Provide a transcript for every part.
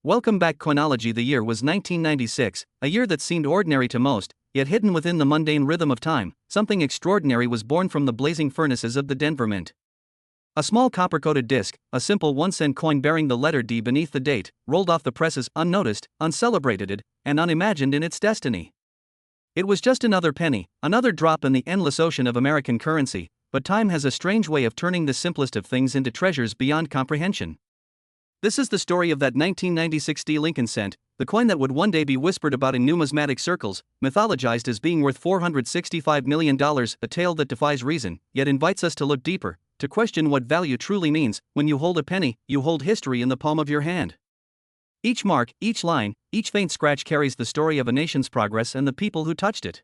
Welcome back. Coinology. The year was 1996, a year that seemed ordinary to most, yet hidden within the mundane rhythm of time, something extraordinary was born from the blazing furnaces of the Denver Mint. A small copper-coated disc, a simple 1-cent coin bearing the letter D beneath the date, rolled off the presses unnoticed, uncelebrated, and unimagined in its destiny. It was just another penny, another drop in the endless ocean of American currency, but time has a strange way of turning the simplest of things into treasures beyond comprehension. This is the story of that 1996 D Lincoln cent, the coin that would one day be whispered about in numismatic circles, mythologized as being worth $465 million, a tale that defies reason, yet invites us to look deeper, to question what value truly means. When you hold a penny, you hold history in the palm of your hand. Each mark, each line, each faint scratch carries the story of a nation's progress and the people who touched it.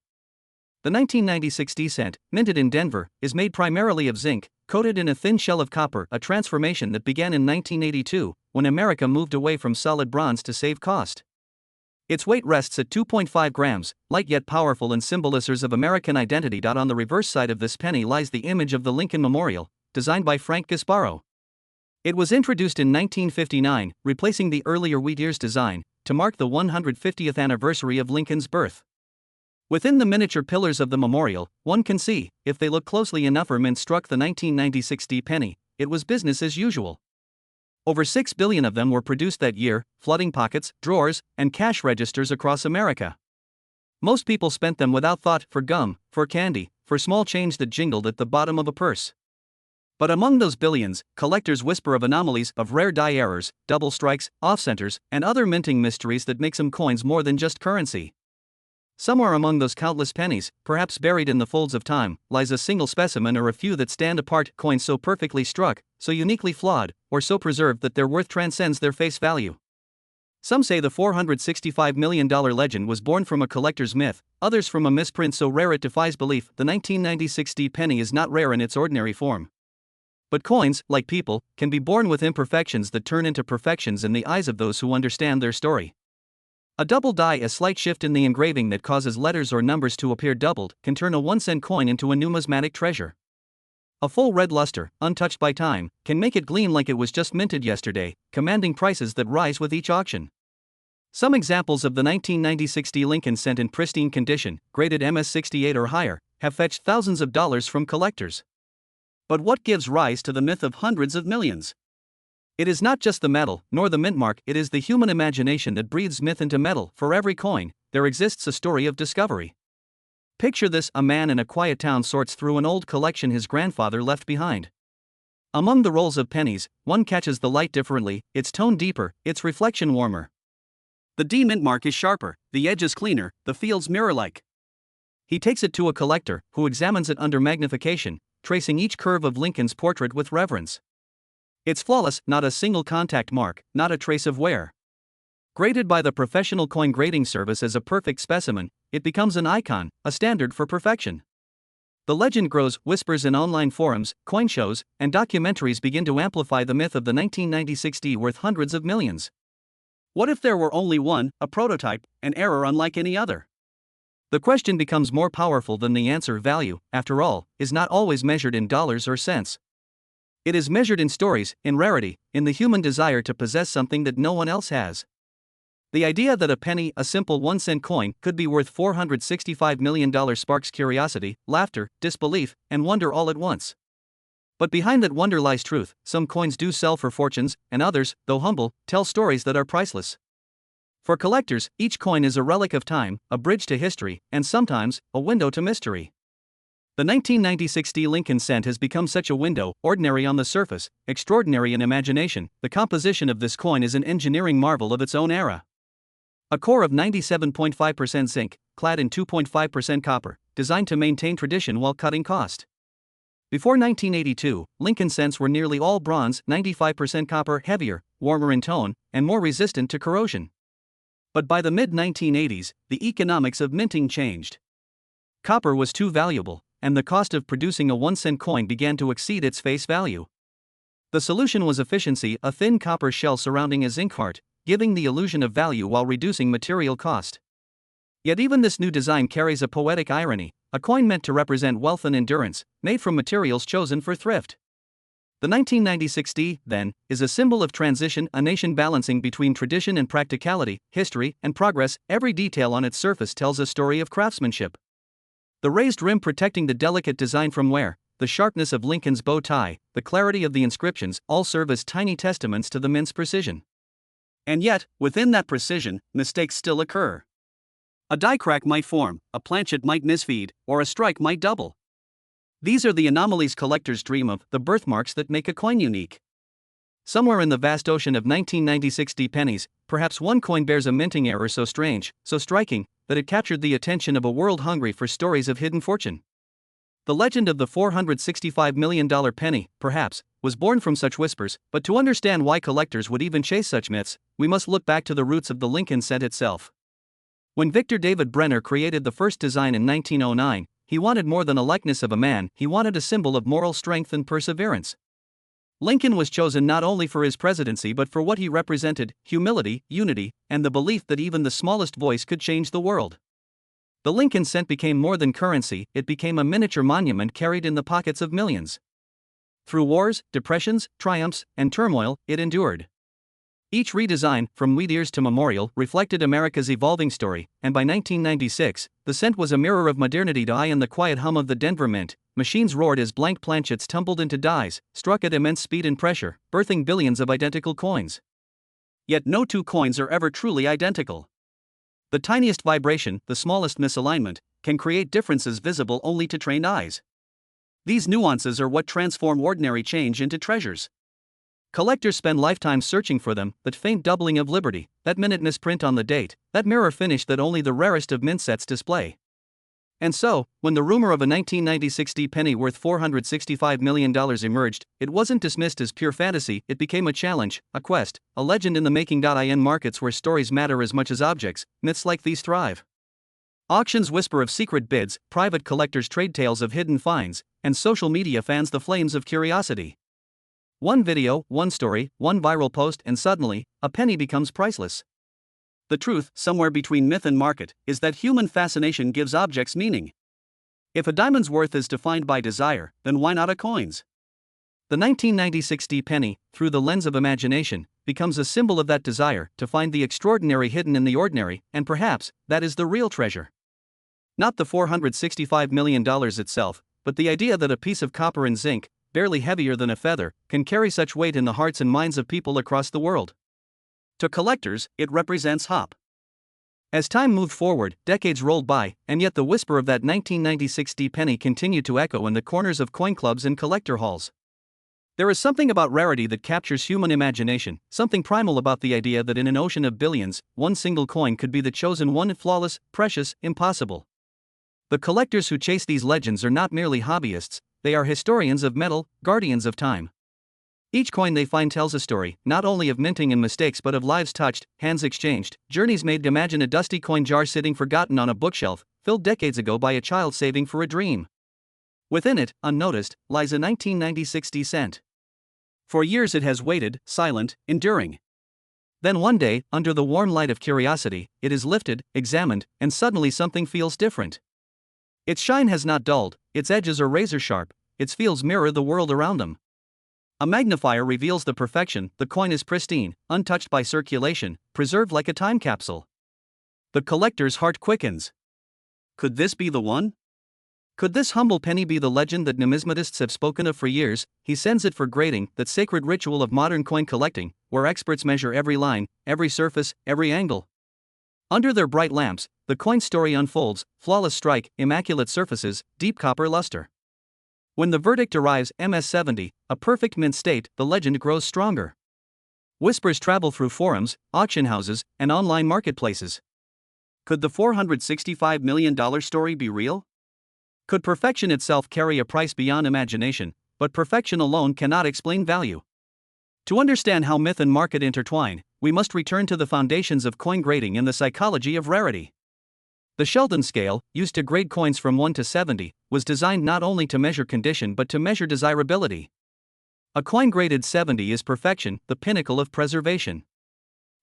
The 1996 D cent, minted in Denver, is made primarily of zinc, coated in a thin shell of copper, a transformation that began in 1982, when America moved away from solid bronze to save cost. Its weight rests at 2.5 grams, light yet powerful and symbolizers of American identity. On the reverse side of this penny lies the image of the Lincoln Memorial, designed by Frank Gasparo. It was introduced in 1959, replacing the earlier Whittier's design, to mark the 150th anniversary of Lincoln's birth. Within the miniature pillars of the memorial, one can see, if they look closely enough, where mint struck the 1996 D penny, it was business as usual. Over 6 billion of them were produced that year, flooding pockets, drawers, and cash registers across America. Most people spent them without thought, for gum, for candy, for small change that jingled at the bottom of a purse. But among those billions, collectors whisper of anomalies, of rare die errors, double strikes, off-centers, and other minting mysteries that make some coins more than just currency. Somewhere among those countless pennies, perhaps buried in the folds of time, lies a single specimen or a few that stand apart, coins so perfectly struck, so uniquely flawed, or so preserved that their worth transcends their face value. Some say the $465 million legend was born from a collector's myth, others from a misprint so rare it defies belief. The 1996 D penny is not rare in its ordinary form. But coins, like people, can be born with imperfections that turn into perfections in the eyes of those who understand their story. A double die, a slight shift in the engraving that causes letters or numbers to appear doubled, can turn a 1-cent coin into a numismatic treasure. A full red luster, untouched by time, can make it gleam like it was just minted yesterday, commanding prices that rise with each auction. Some examples of the 1996 D Lincoln cent in pristine condition, graded MS-68 or higher, have fetched thousands of dollars from collectors. But what gives rise to the myth of hundreds of millions? It is not just the metal, nor the mint mark, it is the human imagination that breathes myth into metal. For every coin, there exists a story of discovery. Picture this: a man in a quiet town sorts through an old collection his grandfather left behind. Among the rolls of pennies, one catches the light differently, its tone deeper, its reflection warmer. The D mint mark is sharper, the edges cleaner, the fields mirror-like. He takes it to a collector, who examines it under magnification, tracing each curve of Lincoln's portrait with reverence. It's flawless, not a single contact mark, not a trace of wear. Graded by the professional coin grading service as a perfect specimen, it becomes an icon, a standard for perfection. The legend grows, whispers in online forums, coin shows, and documentaries begin to amplify the myth of the 1996 D worth hundreds of millions. What if there were only one, a prototype, an error unlike any other? The question becomes more powerful than the answer. Value, after all, is not always measured in dollars or cents. It is measured in stories, in rarity, in the human desire to possess something that no one else has. The idea that a penny, a simple 1-cent coin, could be worth $465 million sparks curiosity, laughter, disbelief, and wonder all at once. But behind that wonder lies truth. Some coins do sell for fortunes, and others, though humble, tell stories that are priceless. For collectors, each coin is a relic of time, a bridge to history, and sometimes, a window to mystery. The 1996 D Lincoln cent has become such a window, ordinary on the surface, extraordinary in imagination. The composition of this coin is an engineering marvel of its own era. A core of 97.5% zinc, clad in 2.5% copper, designed to maintain tradition while cutting cost. Before 1982, Lincoln cents were nearly all bronze, 95% copper, heavier, warmer in tone, and more resistant to corrosion. But by the mid-1980s, the economics of minting changed. Copper was too valuable, and the cost of producing a 1-cent coin began to exceed its face value. The solution was efficiency, a thin copper shell surrounding a zinc heart, giving the illusion of value while reducing material cost. Yet even this new design carries a poetic irony, a coin meant to represent wealth and endurance, made from materials chosen for thrift. The 1996 D, then, is a symbol of transition, a nation balancing between tradition and practicality, history and progress. Every detail on its surface tells a story of craftsmanship. The raised rim protecting the delicate design from wear, the sharpness of Lincoln's bow tie, the clarity of the inscriptions all serve as tiny testaments to the mint's precision. And yet, within that precision, mistakes still occur. A die crack might form, a planchet might misfeed, or a strike might double. These are the anomalies collectors dream of, the birthmarks that make a coin unique. Somewhere in the vast ocean of 1996 D pennies, perhaps one coin bears a minting error so strange, so striking, that it captured the attention of a world hungry for stories of hidden fortune. The legend of the $465 million penny, perhaps, was born from such whispers, but to understand why collectors would even chase such myths, we must look back to the roots of the Lincoln cent itself. When Victor David Brenner created the first design in 1909, he wanted more than a likeness of a man, he wanted a symbol of moral strength and perseverance. Lincoln was chosen not only for his presidency but for what he represented: humility, unity, and the belief that even the smallest voice could change the world. The Lincoln cent became more than currency, it became a miniature monument carried in the pockets of millions. Through wars, depressions, triumphs, and turmoil, it endured. Each redesign, from wheat ears to memorial, reflected America's evolving story, and by 1996, the cent was a mirror of modernity to eye. In the quiet hum of the Denver Mint, machines roared as blank planchets tumbled into dies, struck at immense speed and pressure, birthing billions of identical coins. Yet no two coins are ever truly identical. The tiniest vibration, the smallest misalignment, can create differences visible only to trained eyes. These nuances are what transform ordinary change into treasures. Collectors spend lifetimes searching for them, that faint doubling of liberty, that minute misprint on the date, that mirror finish that only the rarest of mint sets display. And so, when the rumor of a 1996 D penny worth $465 million emerged, it wasn't dismissed as pure fantasy, it became a challenge, a quest, a legend in the making. In markets where stories matter as much as objects, myths like these thrive. Auctions whisper of secret bids, private collectors trade tales of hidden finds, and social media fans the flames of curiosity. One video, one story, one viral post, and suddenly, a penny becomes priceless. The truth, somewhere between myth and market, is that human fascination gives objects meaning. If a diamond's worth is defined by desire, then why not a coin's? The 1996 D penny, through the lens of imagination, becomes a symbol of that desire to find the extraordinary hidden in the ordinary, and perhaps, that is the real treasure. Not the $465 million itself, but the idea that a piece of copper and zinc, barely heavier than a feather, can carry such weight in the hearts and minds of people across the world. To collectors, it represents hope. As time moved forward, decades rolled by, and yet the whisper of that 1996 D penny continued to echo in the corners of coin clubs and collector halls. There is something about rarity that captures human imagination, something primal about the idea that in an ocean of billions, one single coin could be the chosen one, flawless, precious, impossible. The collectors who chase these legends are not merely hobbyists, they are historians of metal, guardians of time. Each coin they find tells a story, not only of minting and mistakes but of lives touched, hands exchanged, journeys made. Imagine a dusty coin jar sitting forgotten on a bookshelf, filled decades ago by a child saving for a dream. Within it, unnoticed, lies a 1996 D cent. For years it has waited, silent, enduring. Then one day, under the warm light of curiosity, it is lifted, examined, and suddenly something feels different. Its shine has not dulled, its edges are razor sharp, its fields mirror the world around them. A magnifier reveals the perfection, the coin is pristine, untouched by circulation, preserved like a time capsule. The collector's heart quickens. Could this be the one? Could this humble penny be the legend that numismatists have spoken of for years? He sends it for grading, that sacred ritual of modern coin collecting, where experts measure every line, every surface, every angle. Under their bright lamps, the coin story unfolds: flawless strike, immaculate surfaces, deep copper luster. When the verdict arrives, MS-70, a perfect mint state, the legend grows stronger. Whispers travel through forums, auction houses, and online marketplaces. Could the $465 million story be real? Could perfection itself carry a price beyond imagination? But perfection alone cannot explain value. To understand how myth and market intertwine, we must return to the foundations of coin grading and the psychology of rarity. The Sheldon scale, used to grade coins from 1 to 70, was designed not only to measure condition but to measure desirability. A coin graded 70 is perfection, the pinnacle of preservation.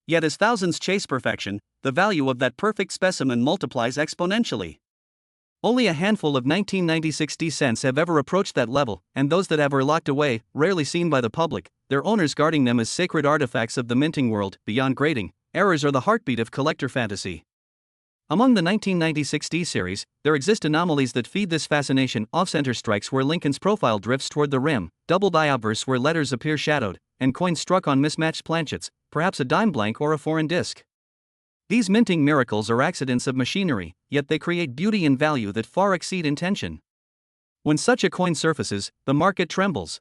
Yet as thousands chase perfection, the value of that perfect specimen multiplies exponentially. Only a handful of 1996 cents have ever approached that level, and those that have are locked away, rarely seen by the public, their owners guarding them as sacred artifacts of the minting world. Beyond grading, errors are the heartbeat of collector fantasy. Among the 1996 series, there exist anomalies that feed this fascination: off-center strikes where Lincoln's profile drifts toward the rim, double die obverse where letters appear shadowed, and coins struck on mismatched planchets, perhaps a dime blank or a foreign disc. These minting miracles are accidents of machinery, yet they create beauty and value that far exceed intention. When such a coin surfaces, the market trembles.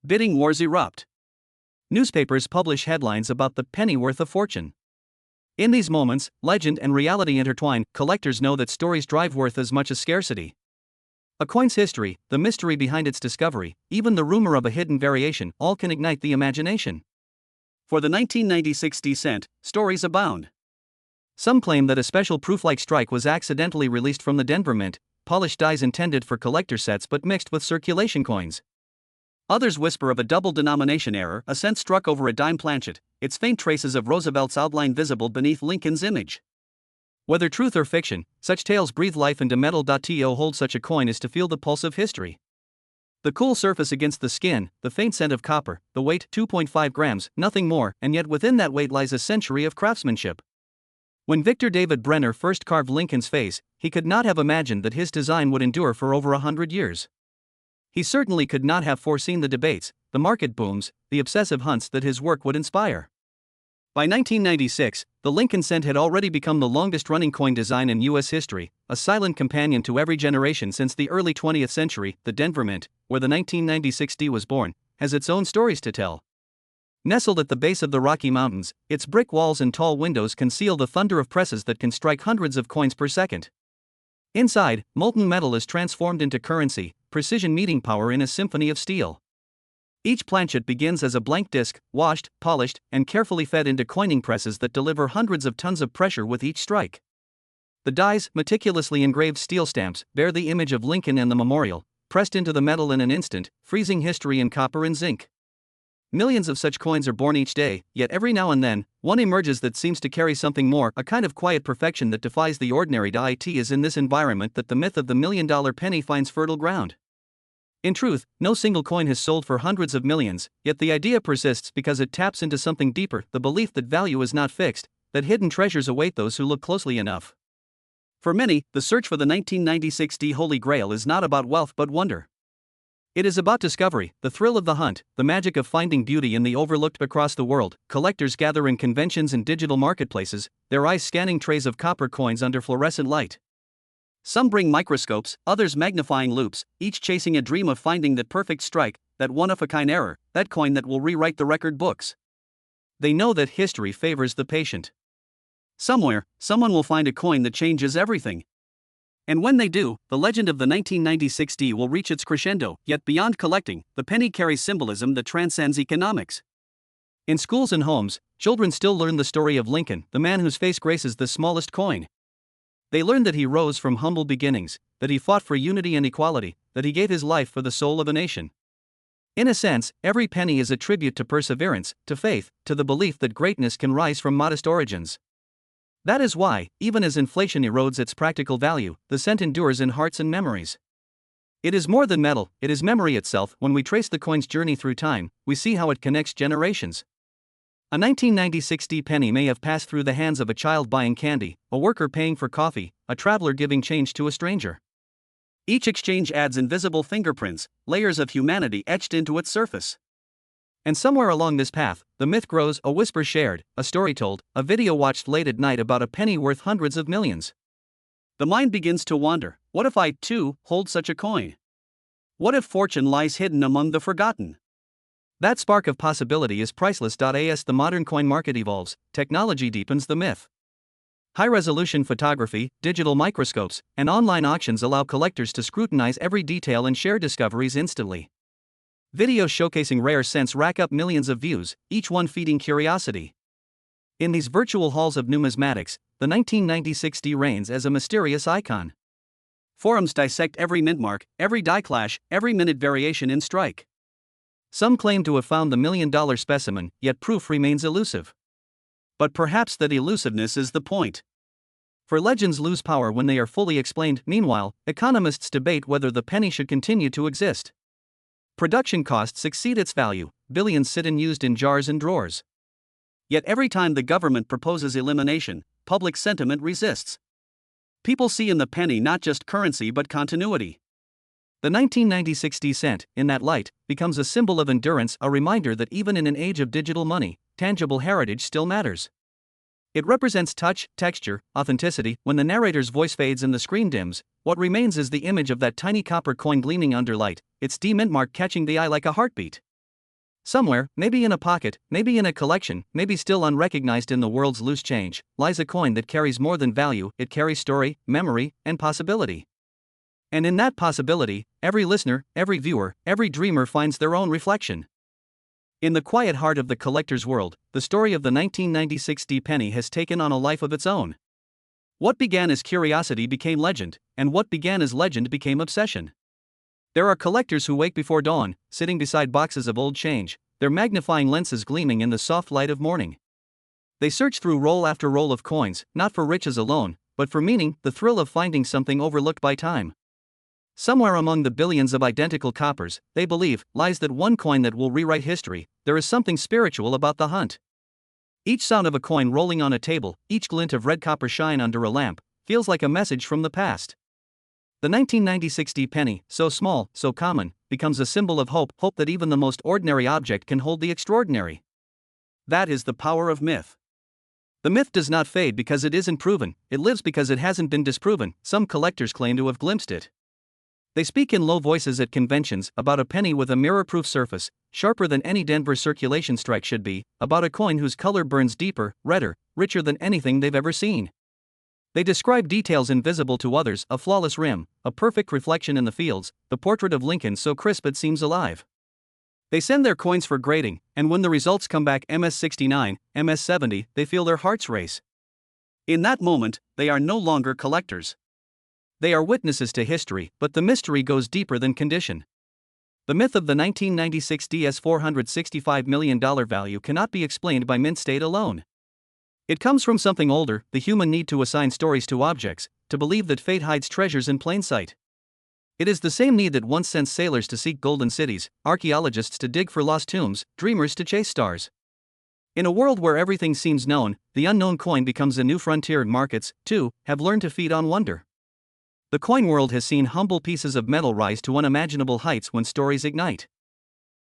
Bidding wars erupt. Newspapers publish headlines about the penny worth a fortune. In these moments, legend and reality intertwine. Collectors know that stories drive worth as much as scarcity. A coin's history, the mystery behind its discovery, even the rumor of a hidden variation, all can ignite the imagination. For the 1996 cent, stories abound. Some claim that a special proof-like strike was accidentally released from the Denver Mint, polished dies intended for collector sets but mixed with circulation coins. Others whisper of a double denomination error, a cent struck over a dime planchet, its faint traces of Roosevelt's outline visible beneath Lincoln's image. Whether truth or fiction, such tales breathe life into metal. To hold such a coin is to feel the pulse of history. The cool surface against the skin, the faint scent of copper, the weight 2.5 grams, nothing more, and yet within that weight lies a century of craftsmanship. When Victor David Brenner first carved Lincoln's face, he could not have imagined that his design would endure for over 100 years. He certainly could not have foreseen the debates, the market booms, the obsessive hunts that his work would inspire. By 1996, the Lincoln cent had already become the longest-running coin design in U.S. history, a silent companion to every generation since the early 20th century. The Denver Mint, where the 1996 D was born, has its own stories to tell. Nestled at the base of the Rocky Mountains, its brick walls and tall windows conceal the thunder of presses that can strike hundreds of coins per second. Inside, molten metal is transformed into currency, precision meeting power in a symphony of steel. Each planchet begins as a blank disc, washed, polished, and carefully fed into coining presses that deliver hundreds of tons of pressure with each strike. The dies, meticulously engraved steel stamps, bear the image of Lincoln and the memorial, pressed into the metal in an instant, freezing history in copper and zinc. Millions of such coins are born each day, yet every now and then, one emerges that seems to carry something more, a kind of quiet perfection that defies the ordinary. It is in this environment that the myth of the $1,000,000 penny finds fertile ground. In truth, no single coin has sold for hundreds of millions, yet the idea persists because it taps into something deeper, the belief that value is not fixed, that hidden treasures await those who look closely enough. For many, the search for the 1996 D Holy Grail is not about wealth but wonder. It is about discovery, the thrill of the hunt, the magic of finding beauty in the overlooked. Across the world, collectors gather in conventions and digital marketplaces, their eyes scanning trays of copper coins under fluorescent light. Some bring microscopes, others magnifying loupes, each chasing a dream of finding that perfect strike, that one-of-a-kind error, that coin that will rewrite the record books. They know that history favors the patient. Somewhere, someone will find a coin that changes everything. And when they do, the legend of the 1996 D will reach its crescendo. Yet beyond collecting, the penny carries symbolism that transcends economics. In schools and homes, children still learn the story of Lincoln, the man whose face graces the smallest coin. They learn that he rose from humble beginnings, that he fought for unity and equality, that he gave his life for the soul of a nation. In a sense, every penny is a tribute to perseverance, to faith, to the belief that greatness can rise from modest origins. That is why, even as inflation erodes its practical value, the cent endures in hearts and memories. It is more than metal, it is memory itself. When we trace the coin's journey through time, we see how it connects generations. A 1996 D penny may have passed through the hands of a child buying candy, a worker paying for coffee, a traveler giving change to a stranger. Each exchange adds invisible fingerprints, layers of humanity etched into its surface. And somewhere along this path, the myth grows, a whisper shared, a story told, a video watched late at night about a penny worth hundreds of millions. The mind begins to wander. What if I, too, hold such a coin? What if fortune lies hidden among the forgotten? That spark of possibility is priceless. As the modern coin market evolves, technology deepens the myth. High-resolution photography, digital microscopes, and online auctions allow collectors to scrutinize every detail and share discoveries instantly. Videos showcasing rare cents rack up millions of views, each one feeding curiosity. In these virtual halls of numismatics, the 1996 D reigns as a mysterious icon. Forums dissect every mint mark, every die clash, every minute variation in strike. Some claim to have found the $1,000,000 specimen, yet proof remains elusive. But perhaps that elusiveness is the point. For legends lose power when they are fully explained. Meanwhile, economists debate whether the penny should continue to exist. Production costs exceed its value, billions sit unused in jars and drawers. Yet every time the government proposes elimination, public sentiment resists. People see in the penny not just currency but continuity. The 1996 cent, in that light, becomes a symbol of endurance, a reminder that even in an age of digital money, tangible heritage still matters. It represents touch, texture, authenticity. When the narrator's voice fades and the screen dims, what remains is the image of that tiny copper coin gleaming under light, its D-mint mark catching the eye like a heartbeat. Somewhere, maybe in a pocket, maybe in a collection, maybe still unrecognized in the world's loose change, lies a coin that carries more than value. It carries story, memory, and possibility. And in that possibility, every listener, every viewer, every dreamer finds their own reflection. In the quiet heart of the collector's world, the story of the 1996 penny has taken on a life of its own. What began as curiosity became legend, and what began as legend became obsession. There are collectors who wake before dawn, sitting beside boxes of old change, their magnifying lenses gleaming in the soft light of morning. They search through roll after roll of coins, not for riches alone, but for meaning, the thrill of finding something overlooked by time. Somewhere among the billions of identical coppers, they believe, lies that one coin that will rewrite history. There is something spiritual about the hunt. Each sound of a coin rolling on a table, each glint of red copper shine under a lamp, feels like a message from the past. The 1996 penny, so small, so common, becomes a symbol of hope, hope that even the most ordinary object can hold the extraordinary. That is the power of myth. The myth does not fade because it isn't proven, it lives because it hasn't been disproven. Some collectors claim to have glimpsed it. They speak in low voices at conventions about a penny with a mirror-proof surface, sharper than any Denver circulation strike should be, about a coin whose color burns deeper, redder, richer than anything they've ever seen. They describe details invisible to others, a flawless rim, a perfect reflection in the fields, the portrait of Lincoln so crisp it seems alive. They send their coins for grading, and when the results come back MS-69, MS-70, they feel their hearts race. In that moment, they are no longer collectors. They are witnesses to history, but the mystery goes deeper than condition. The myth of the 1996 $465 million value cannot be explained by mint state alone. It comes from something older, the human need to assign stories to objects, to believe that fate hides treasures in plain sight. It is the same need that once sent sailors to seek golden cities, archaeologists to dig for lost tombs, dreamers to chase stars. In a world where everything seems known, the unknown coin becomes a new frontier. Markets, too, have learned to feed on wonder. The coin world has seen humble pieces of metal rise to unimaginable heights when stories ignite.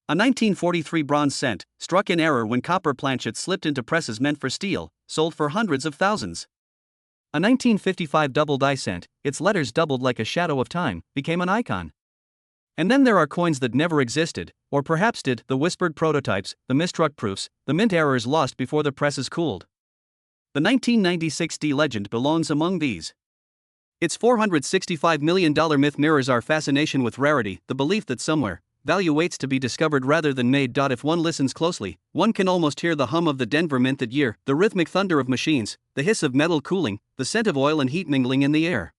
A 1943 bronze cent, struck in error when copper planchette slipped into presses meant for steel, sold for hundreds of thousands. A 1955 double-die cent, its letters doubled like a shadow of time, became an icon. And then there are coins that never existed, or perhaps did, the whispered prototypes, the mistruck proofs, the mint errors lost before the presses cooled. The 1996 legend belongs among these. Its $465 million myth mirrors our fascination with rarity, the belief that somewhere, value waits to be discovered rather than made. If one listens closely, one can almost hear the hum of the Denver mint that year, the rhythmic thunder of machines, the hiss of metal cooling, the scent of oil and heat mingling in the air.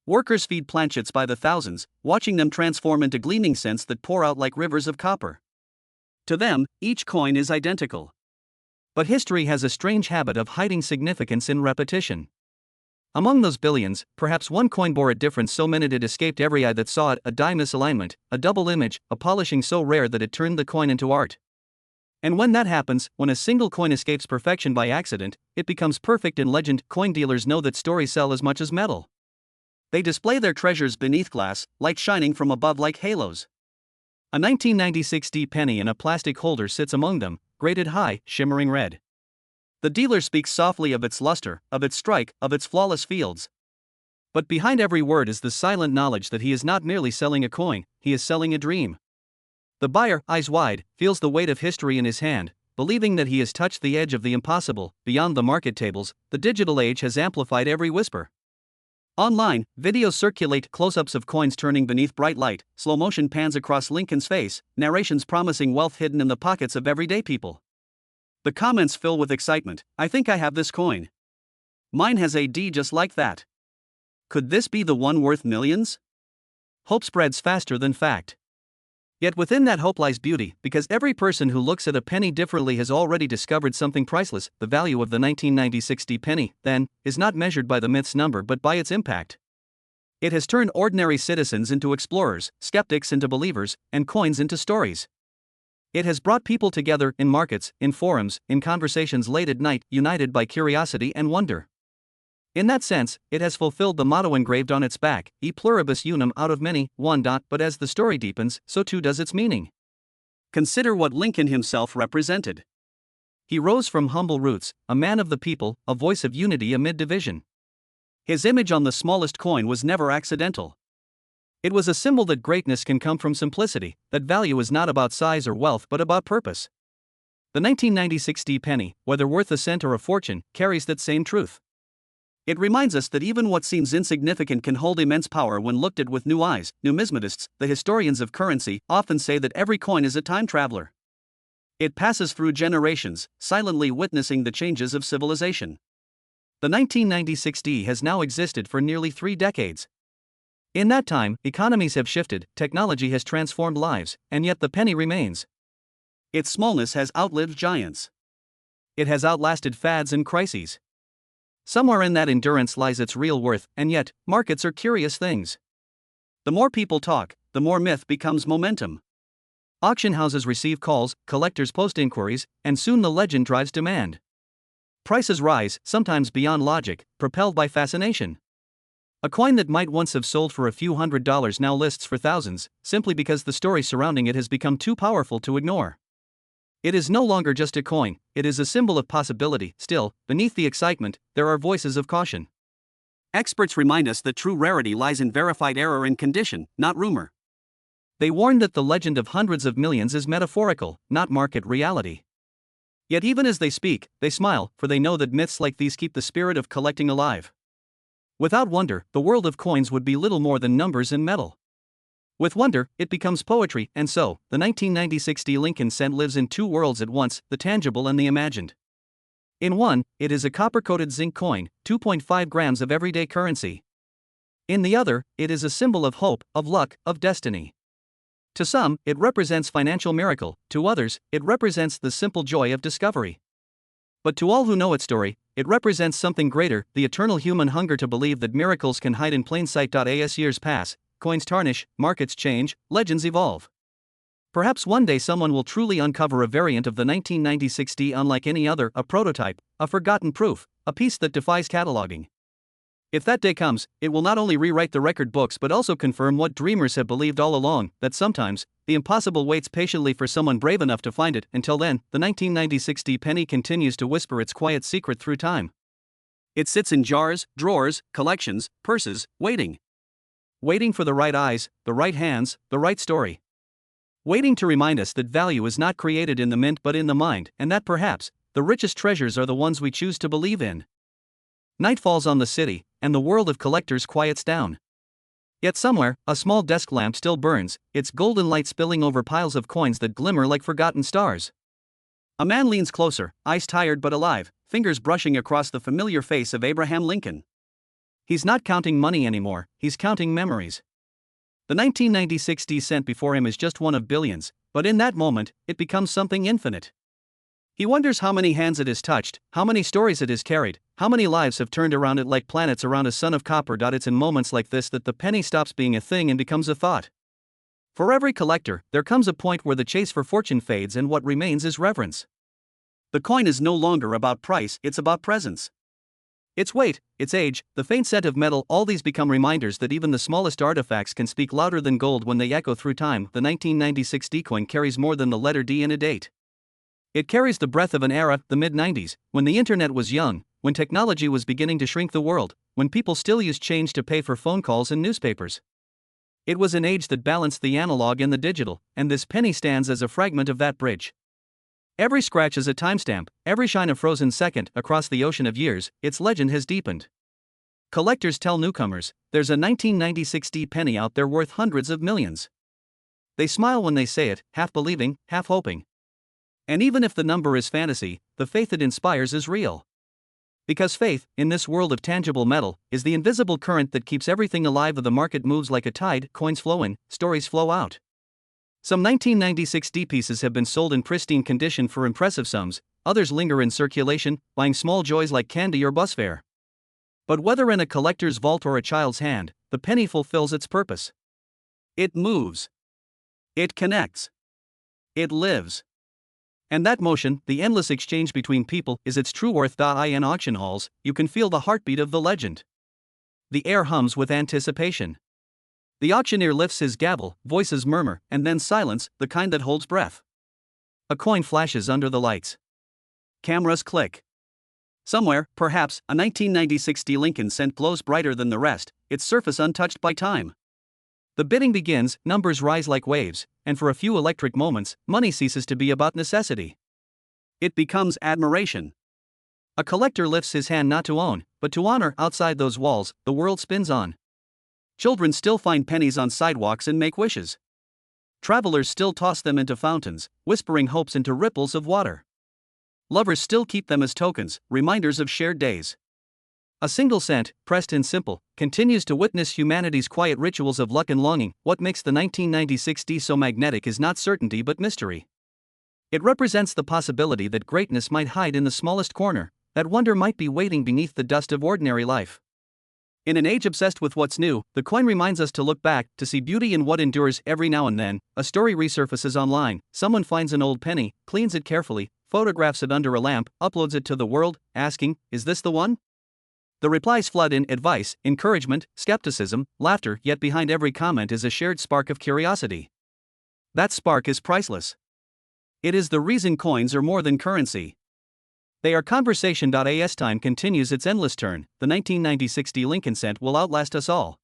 Workers feed planchettes by the thousands, watching them transform into gleaming cents that pour out like rivers of copper. To them, each coin is identical. But history has a strange habit of hiding significance in repetition. Among those billions, perhaps one coin bore a difference so minute it escaped every eye that saw it, a die misalignment, a double image, a polishing so rare that it turned the coin into art. And when that happens, when a single coin escapes perfection by accident, it becomes perfect in legend. Coin dealers know that stories sell as much as metal. They display their treasures beneath glass, light shining from above like halos. A 1996 penny in a plastic holder sits among them, graded high, shimmering red. The dealer speaks softly of its luster, of its strike, of its flawless fields. But behind every word is the silent knowledge that he is not merely selling a coin, he is selling a dream. The buyer, eyes wide, feels the weight of history in his hand, believing that he has touched the edge of the impossible. Beyond the market tables, the digital age has amplified every whisper. Online, videos circulate, close-ups of coins turning beneath bright light, slow-motion pans across Lincoln's face, narrations promising wealth hidden in the pockets of everyday people. The comments fill with excitement. I think I have this coin. Mine has a D just like that. Could this be the one worth millions? Hope spreads faster than fact. Yet within that hope lies beauty, because every person who looks at a penny differently has already discovered something priceless. The value of the 1996 penny, then, is not measured by the myth's number but by its impact. It has turned ordinary citizens into explorers, skeptics into believers, and coins into stories. It has brought people together in markets, in forums, in conversations late at night, united by curiosity and wonder. In that sense, it has fulfilled the motto engraved on its back, e pluribus unum, out of many, one. But as the story deepens, so too does its meaning. Consider what Lincoln himself represented. He rose from humble roots, a man of the people, a voice of unity amid division. His image on the smallest coin was never accidental. It was a symbol that greatness can come from simplicity, that value is not about size or wealth but about purpose. The 1996 penny, whether worth a cent or a fortune, carries that same truth. It reminds us that even what seems insignificant can hold immense power when looked at with new eyes. Numismatists, the historians of currency, often say that every coin is a time traveler. It passes through generations, silently witnessing the changes of civilization. The 1996 has now existed for nearly 3 decades. In that time, economies have shifted, technology has transformed lives, and yet the penny remains. Its smallness has outlived giants. It has outlasted fads and crises. Somewhere in that endurance lies its real worth, and yet, markets are curious things. The more people talk, the more myth becomes momentum. Auction houses receive calls, collectors post inquiries, and soon the legend drives demand. Prices rise, sometimes beyond logic, propelled by fascination. A coin that might once have sold for a few $100s now lists for thousands, simply because the story surrounding it has become too powerful to ignore. It is no longer just a coin, it is a symbol of possibility. Still, beneath the excitement, there are voices of caution. Experts remind us that true rarity lies in verified error and condition, not rumor. They warn that the legend of hundreds of millions is metaphorical, not market reality. Yet even as they speak, they smile, for they know that myths like these keep the spirit of collecting alive. Without wonder, the world of coins would be little more than numbers and metal. With wonder, it becomes poetry, and so, the 1996 Lincoln cent lives in 2 worlds at once, the tangible and the imagined. In one, it is a copper-coated zinc coin, 2.5 grams of everyday currency. In the other, it is a symbol of hope, of luck, of destiny. To some, it represents financial miracle, to others, it represents the simple joy of discovery. But to all who know its story, it represents something greater, the eternal human hunger to believe that miracles can hide in plain sight. As years pass, coins tarnish, markets change, legends evolve. Perhaps one day someone will truly uncover a variant of the 1996 unlike any other, a prototype, a forgotten proof, a piece that defies cataloging. If that day comes, it will not only rewrite the record books but also confirm what dreamers have believed all along, that sometimes, the impossible waits patiently for someone brave enough to find it. Until then, the 1996 penny continues to whisper its quiet secret through time. It sits in jars, drawers, collections, purses, waiting. Waiting for the right eyes, the right hands, the right story. Waiting to remind us that value is not created in the mint but in the mind, and that perhaps, the richest treasures are the ones we choose to believe in. Night falls on the city, and the world of collectors quiets down. Yet somewhere, a small desk lamp still burns, its golden light spilling over piles of coins that glimmer like forgotten stars. A man leans closer, eyes tired but alive, fingers brushing across the familiar face of Abraham Lincoln. He's not counting money anymore, he's counting memories. The 1996 cent before him is just one of billions, but in that moment, it becomes something infinite. He wonders how many hands it has touched, how many stories it has carried, how many lives have turned around it like planets around a sun of copper. It's in moments like this that the penny stops being a thing and becomes a thought. For every collector, there comes a point where the chase for fortune fades and what remains is reverence. The coin is no longer about price, it's about presence. Its weight, its age, the faint scent of metal, all these become reminders that even the smallest artifacts can speak louder than gold when they echo through time. The 1996 coin carries more than the letter D in a date. It carries the breath of an era, the mid-90s, when the internet was young, when technology was beginning to shrink the world, when people still used change to pay for phone calls and newspapers. It was an age that balanced the analog and the digital, and this penny stands as a fragment of that bridge. Every scratch is a timestamp, every shine a frozen second. Across the ocean of years, its legend has deepened. Collectors tell newcomers, there's a 1996 penny out there worth hundreds of millions. They smile when they say it, half believing, half hoping. And even if the number is fantasy, the faith it inspires is real. Because faith, in this world of tangible metal, is the invisible current that keeps everything alive. The market moves like a tide, coins flow in, stories flow out. Some 1996 D pieces have been sold in pristine condition for impressive sums, others linger in circulation, buying small joys like candy or bus fare. But whether in a collector's vault or a child's hand, the penny fulfills its purpose. It moves. It connects. It lives. And that motion, the endless exchange between people, is its true worth. In auction halls, you can feel the heartbeat of the legend. The air hums with anticipation. The auctioneer lifts his gavel, voices murmur, and then silence, the kind that holds breath. A coin flashes under the lights. Cameras click. Somewhere, perhaps, a 1996 D Lincoln cent glows brighter than the rest, its surface untouched by time. The bidding begins, numbers rise like waves, and for a few electric moments, money ceases to be about necessity. It becomes admiration. A collector lifts his hand not to own, but to honor. Outside those walls, the world spins on. Children still find pennies on sidewalks and make wishes. Travelers still toss them into fountains, whispering hopes into ripples of water. Lovers still keep them as tokens, reminders of shared days. A single cent, pressed and simple, continues to witness humanity's quiet rituals of luck and longing. What makes the 1996 D so magnetic is not certainty but mystery. It represents the possibility that greatness might hide in the smallest corner, that wonder might be waiting beneath the dust of ordinary life. In an age obsessed with what's new, the coin reminds us to look back, to see beauty in what endures. Every now and then, a story resurfaces online. Someone finds an old penny, cleans it carefully, photographs it under a lamp, uploads it to the world, asking, "Is this the one?" The replies flood in: advice, encouragement, skepticism, laughter, yet behind every comment is a shared spark of curiosity. That spark is priceless. It is the reason coins are more than currency. They are conversation. As time continues its endless turn, the 1996 D Lincoln cent will outlast us all.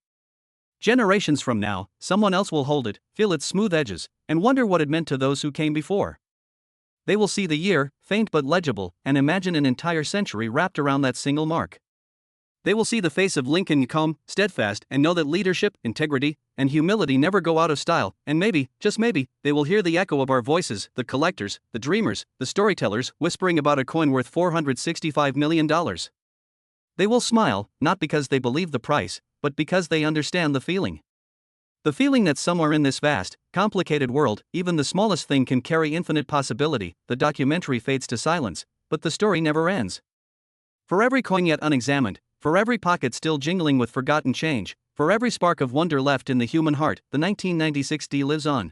Generations from now, someone else will hold it, feel its smooth edges, and wonder what it meant to those who came before. They will see the year, faint but legible, and imagine an entire century wrapped around that single mark. They will see the face of Lincoln, calm, steadfast, and know that leadership, integrity, and humility never go out of style. And maybe, just maybe, they will hear the echo of our voices, the collectors, the dreamers, the storytellers, whispering about a coin worth $465 million. They will smile, not because they believe the price, but because they understand the feeling. The feeling that somewhere in this vast, complicated world, even the smallest thing can carry infinite possibility. The documentary fades to silence, but the story never ends. For every coin yet unexamined, for every pocket still jingling with forgotten change, for every spark of wonder left in the human heart, the 1996 D lives on.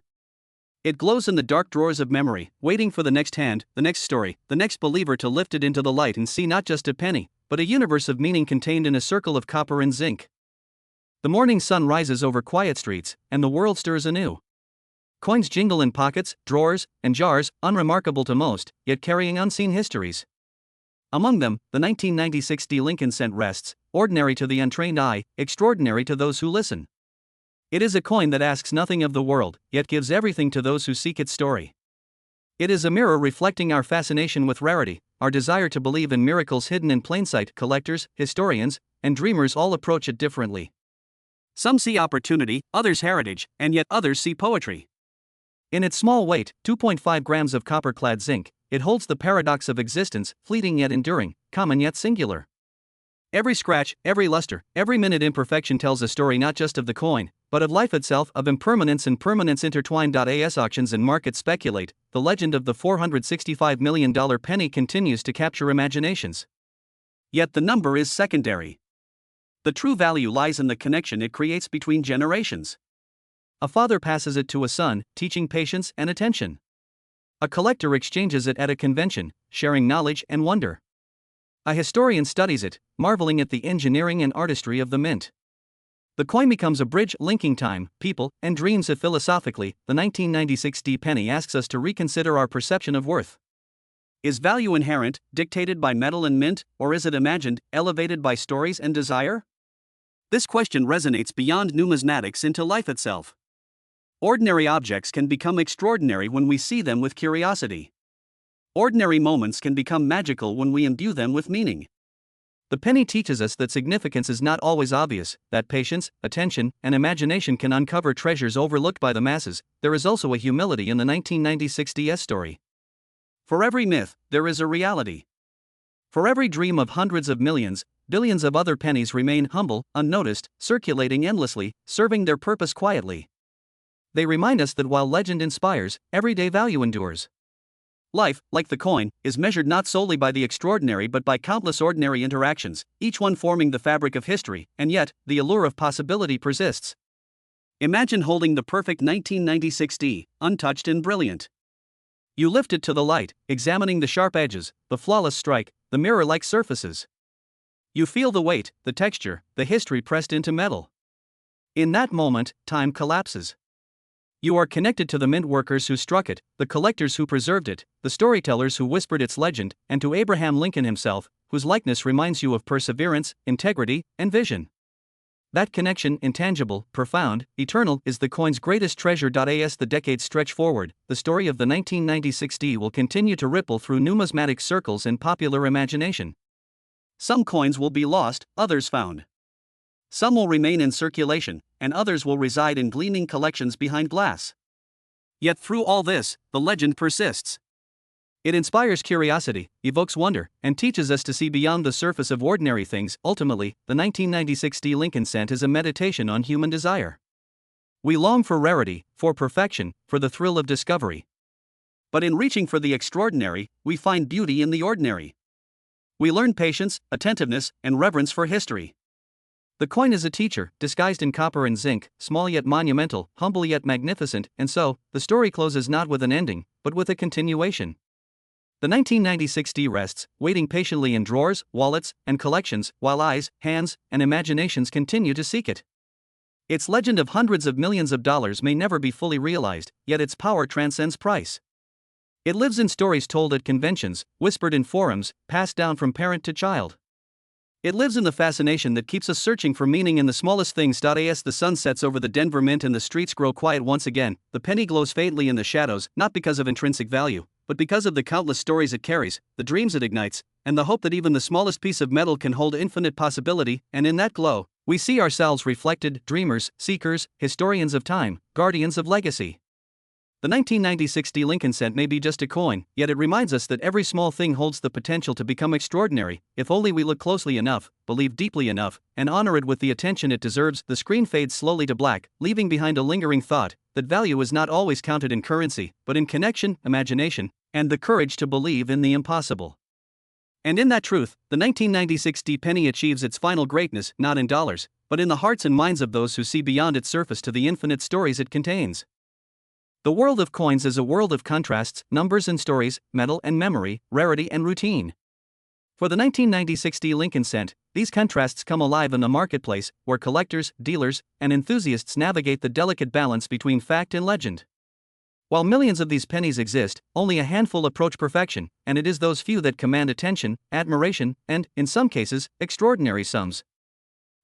It glows in the dark drawers of memory, waiting for the next hand, the next story, the next believer to lift it into the light and see not just a penny, but a universe of meaning contained in a circle of copper and zinc. The morning sun rises over quiet streets, and the world stirs anew. Coins jingle in pockets, drawers, and jars, unremarkable to most, yet carrying unseen histories. Among them, the 1996 D Lincoln cent rests, ordinary to the untrained eye, extraordinary to those who listen. It is a coin that asks nothing of the world, yet gives everything to those who seek its story. It is a mirror reflecting our fascination with rarity, our desire to believe in miracles hidden in plain sight. Collectors, historians, and dreamers all approach it differently. Some see opportunity, others heritage, and yet others see poetry. In its small weight, 2.5 grams of copper-clad zinc, it holds the paradox of existence, fleeting yet enduring, common yet singular. Every scratch, every luster, every minute imperfection tells a story not just of the coin, but of life itself, of impermanence and permanence intertwined. As auctions and markets speculate, the legend of the $465 million penny continues to capture imaginations. Yet the number is secondary. The true value lies in the connection it creates between generations. A father passes it to a son, teaching patience and attention. A collector exchanges it at a convention, sharing knowledge and wonder. A historian studies it, marveling at the engineering and artistry of the mint. The coin becomes a bridge linking time, people, and dreams. Philosophically, the 1996 D penny asks us to reconsider our perception of worth. Is value inherent, dictated by metal and mint, or is it imagined, elevated by stories and desire? This question resonates beyond numismatics into life itself. Ordinary objects can become extraordinary when we see them with curiosity. Ordinary moments can become magical when we imbue them with meaning. The penny teaches us that significance is not always obvious, that patience, attention, and imagination can uncover treasures overlooked by the masses. There is also a humility in the 1996 DS story. For every myth, there is a reality. For every dream of hundreds of millions, billions of other pennies remain humble, unnoticed, circulating endlessly, serving their purpose quietly. They remind us that while legend inspires, everyday value endures. Life, like the coin, is measured not solely by the extraordinary but by countless ordinary interactions, each one forming the fabric of history, and yet, the allure of possibility persists. Imagine holding the perfect 1996D, untouched and brilliant. You lift it to the light, examining the sharp edges, the flawless strike, the mirror-like surfaces. You feel the weight, the texture, the history pressed into metal. In that moment, time collapses. You are connected to the mint workers who struck it, the collectors who preserved it, the storytellers who whispered its legend, and to Abraham Lincoln himself, whose likeness reminds you of perseverance, integrity, and vision. That connection, intangible, profound, eternal, is the coin's greatest treasure. As the decades stretch forward, the story of the 1996D will continue to ripple through numismatic circles and popular imagination. Some coins will be lost, others found. Some will remain in circulation, and others will reside in gleaming collections behind glass. Yet through all this, the legend persists. It inspires curiosity, evokes wonder, and teaches us to see beyond the surface of ordinary things. Ultimately, the 1996D Lincoln cent is a meditation on human desire. We long for rarity, for perfection, for the thrill of discovery. But in reaching for the extraordinary, we find beauty in the ordinary. We learn patience, attentiveness, and reverence for history. The coin is a teacher, disguised in copper and zinc, small yet monumental, humble yet magnificent, and so, the story closes not with an ending, but with a continuation. The 1996D rests, waiting patiently in drawers, wallets, and collections, while eyes, hands, and imaginations continue to seek it. Its legend of hundreds of millions of dollars may never be fully realized, yet its power transcends price. It lives in stories told at conventions, whispered in forums, passed down from parent to child. It lives in the fascination that keeps us searching for meaning in the smallest things. As the sun sets over the Denver Mint and the streets grow quiet once again, the penny glows faintly in the shadows, not because of intrinsic value, but because of the countless stories it carries, the dreams it ignites, and the hope that even the smallest piece of metal can hold infinite possibility. And in that glow, we see ourselves reflected, dreamers, seekers, historians of time, guardians of legacy. The 1996D Lincoln cent may be just a coin, yet it reminds us that every small thing holds the potential to become extraordinary, if only we look closely enough, believe deeply enough, and honor it with the attention it deserves. The screen fades slowly to black, leaving behind a lingering thought that value is not always counted in currency, but in connection, imagination, and the courage to believe in the impossible. And in that truth, the 1996D penny achieves its final greatness, not in dollars, but in the hearts and minds of those who see beyond its surface to the infinite stories it contains. The world of coins is a world of contrasts, numbers and stories, metal and memory, rarity and routine. For the 1996D Lincoln cent, these contrasts come alive in the marketplace, where collectors, dealers, and enthusiasts navigate the delicate balance between fact and legend. While millions of these pennies exist, only a handful approach perfection, and it is those few that command attention, admiration, and, in some cases, extraordinary sums.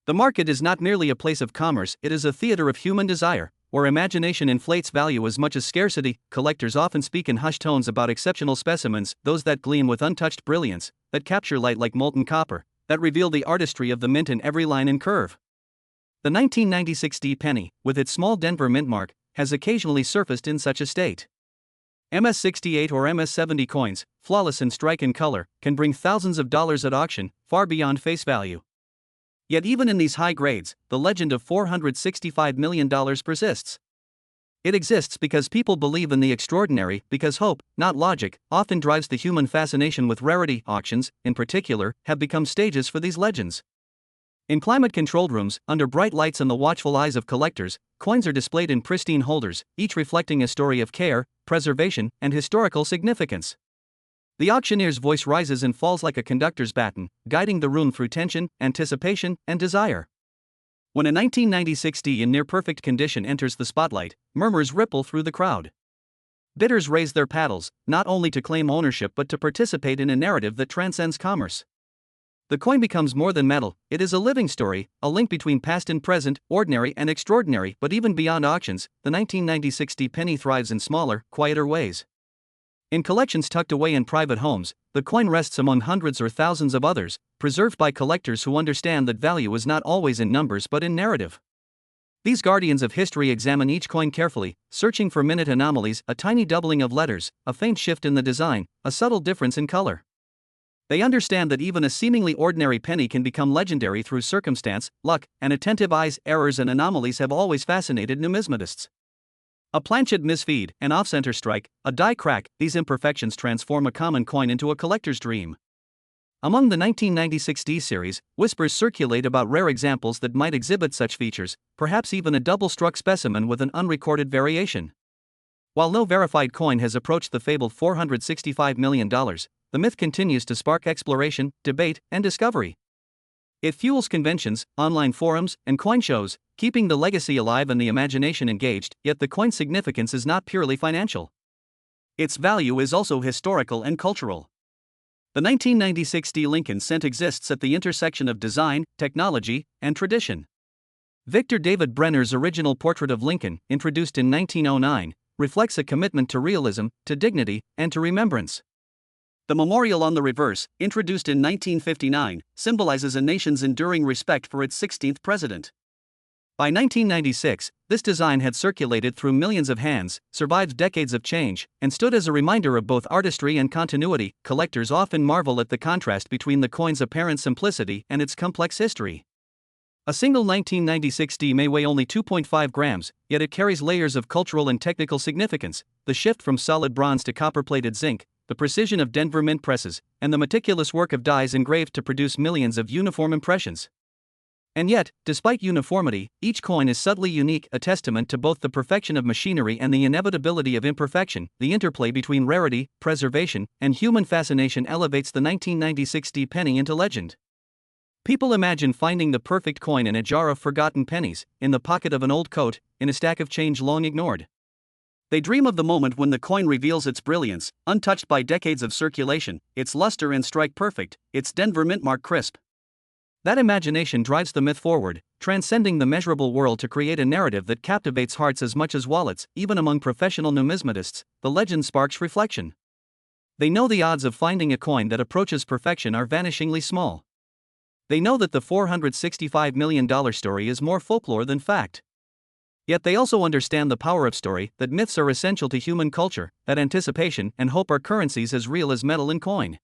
The market is not merely a place of commerce, it is a theater of human desire, where imagination inflates value as much as scarcity. Collectors often speak in hushed tones about exceptional specimens, those that gleam with untouched brilliance, that capture light like molten copper, that reveal the artistry of the mint in every line and curve. The 1996D penny, with its small Denver mint mark, has occasionally surfaced in such a state. MS-68 or MS-70 coins, flawless in strike and color, can bring thousands of dollars at auction, far beyond face value. Yet even in these high grades, the legend of $465 million persists. It exists because people believe in the extraordinary, because hope, not logic, often drives the human fascination with rarity. Auctions, in particular, have become stages for these legends. In climate-controlled rooms, under bright lights and the watchful eyes of collectors, coins are displayed in pristine holders, each reflecting a story of care, preservation, and historical significance. The auctioneer's voice rises and falls like a conductor's baton, guiding the room through tension, anticipation, and desire. When a 1996D in near-perfect condition enters the spotlight, murmurs ripple through the crowd. Bidders raise their paddles, not only to claim ownership but to participate in a narrative that transcends commerce. The coin becomes more than metal, it is a living story, a link between past and present, ordinary and extraordinary. But even beyond auctions, the 1996D penny thrives in smaller, quieter ways. In collections tucked away in private homes, the coin rests among hundreds or thousands of others, preserved by collectors who understand that value is not always in numbers but in narrative. These guardians of history examine each coin carefully, searching for minute anomalies, a tiny doubling of letters, a faint shift in the design, a subtle difference in color. They understand that even a seemingly ordinary penny can become legendary through circumstance, luck, and attentive eyes. Errors and anomalies have always fascinated numismatists. A planchet misfeed, an off-center strike, a die crack, these imperfections transform a common coin into a collector's dream. Among the 1996 D series, whispers circulate about rare examples that might exhibit such features, perhaps even a double-struck specimen with an unrecorded variation. While no verified coin has approached the fabled $465 million, the myth continues to spark exploration, debate, and discovery. It fuels conventions, online forums, and coin shows, keeping the legacy alive and the imagination engaged, yet the coin's significance is not purely financial. Its value is also historical and cultural. The 1996 D Lincoln cent exists at the intersection of design, technology, and tradition. Victor David Brenner's original portrait of Lincoln, introduced in 1909, reflects a commitment to realism, to dignity, and to remembrance. The memorial on the reverse, introduced in 1959, symbolizes a nation's enduring respect for its 16th president. By 1996, this design had circulated through millions of hands, survived decades of change, and stood as a reminder of both artistry and continuity. Collectors often marvel at the contrast between the coin's apparent simplicity and its complex history. A single 1996 D may weigh only 2.5 grams, yet it carries layers of cultural and technical significance: the shift from solid bronze to copper-plated zinc, the precision of Denver mint presses, and the meticulous work of dies engraved to produce millions of uniform impressions. And yet, despite uniformity, each coin is subtly unique, a testament to both the perfection of machinery and the inevitability of imperfection. The interplay between rarity, preservation, and human fascination elevates the 1996 D penny into legend. People imagine finding the perfect coin in a jar of forgotten pennies, in the pocket of an old coat, in a stack of change long ignored. They dream of the moment when the coin reveals its brilliance, untouched by decades of circulation, its luster and strike perfect, its Denver mint mark crisp. That imagination drives the myth forward, transcending the measurable world to create a narrative that captivates hearts as much as wallets. Even among professional numismatists, the legend sparks reflection. They know the odds of finding a coin that approaches perfection are vanishingly small. They know that the $465 million story is more folklore than fact. Yet they also understand the power of story, that myths are essential to human culture, that anticipation and hope are currencies as real as metal and coin.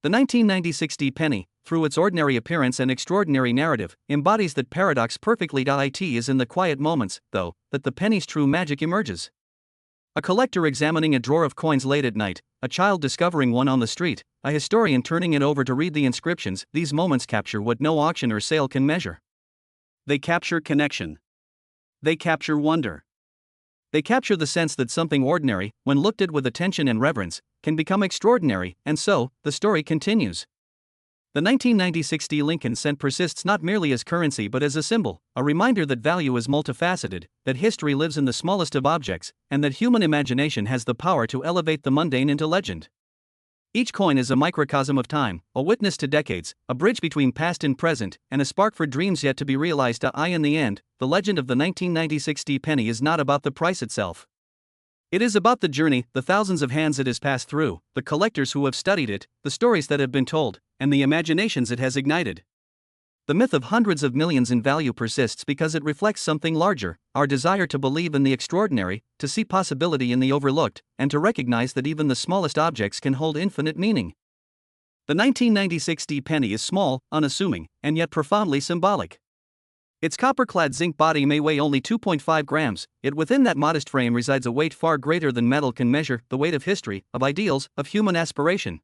The 1996 D penny, through its ordinary appearance and extraordinary narrative, embodies that paradox perfectly. It is in the quiet moments, though, that the penny's true magic emerges. A collector examining a drawer of coins late at night, a child discovering one on the street, a historian turning it over to read the inscriptions. These moments capture what no auction or sale can measure. They capture connection. They capture wonder. They capture the sense that something ordinary, when looked at with attention and reverence, can become extraordinary, and so, the story continues. The 1996 D Lincoln cent persists not merely as currency but as a symbol, a reminder that value is multifaceted, that history lives in the smallest of objects, and that human imagination has the power to elevate the mundane into legend. Each coin is a microcosm of time, a witness to decades, a bridge between past and present, and a spark for dreams yet to be realized. In the end, the legend of the 1996 D penny is not about the price itself. It is about the journey, the thousands of hands it has passed through, the collectors who have studied it, the stories that have been told, and the imaginations it has ignited. The myth of hundreds of millions in value persists because it reflects something larger: our desire to believe in the extraordinary, to see possibility in the overlooked, and to recognize that even the smallest objects can hold infinite meaning. The 1996 D penny is small, unassuming, and yet profoundly symbolic. Its copper-clad zinc body may weigh only 2.5 grams, yet within that modest frame resides a weight far greater than metal can measure, the weight of history, of ideals, of human aspiration.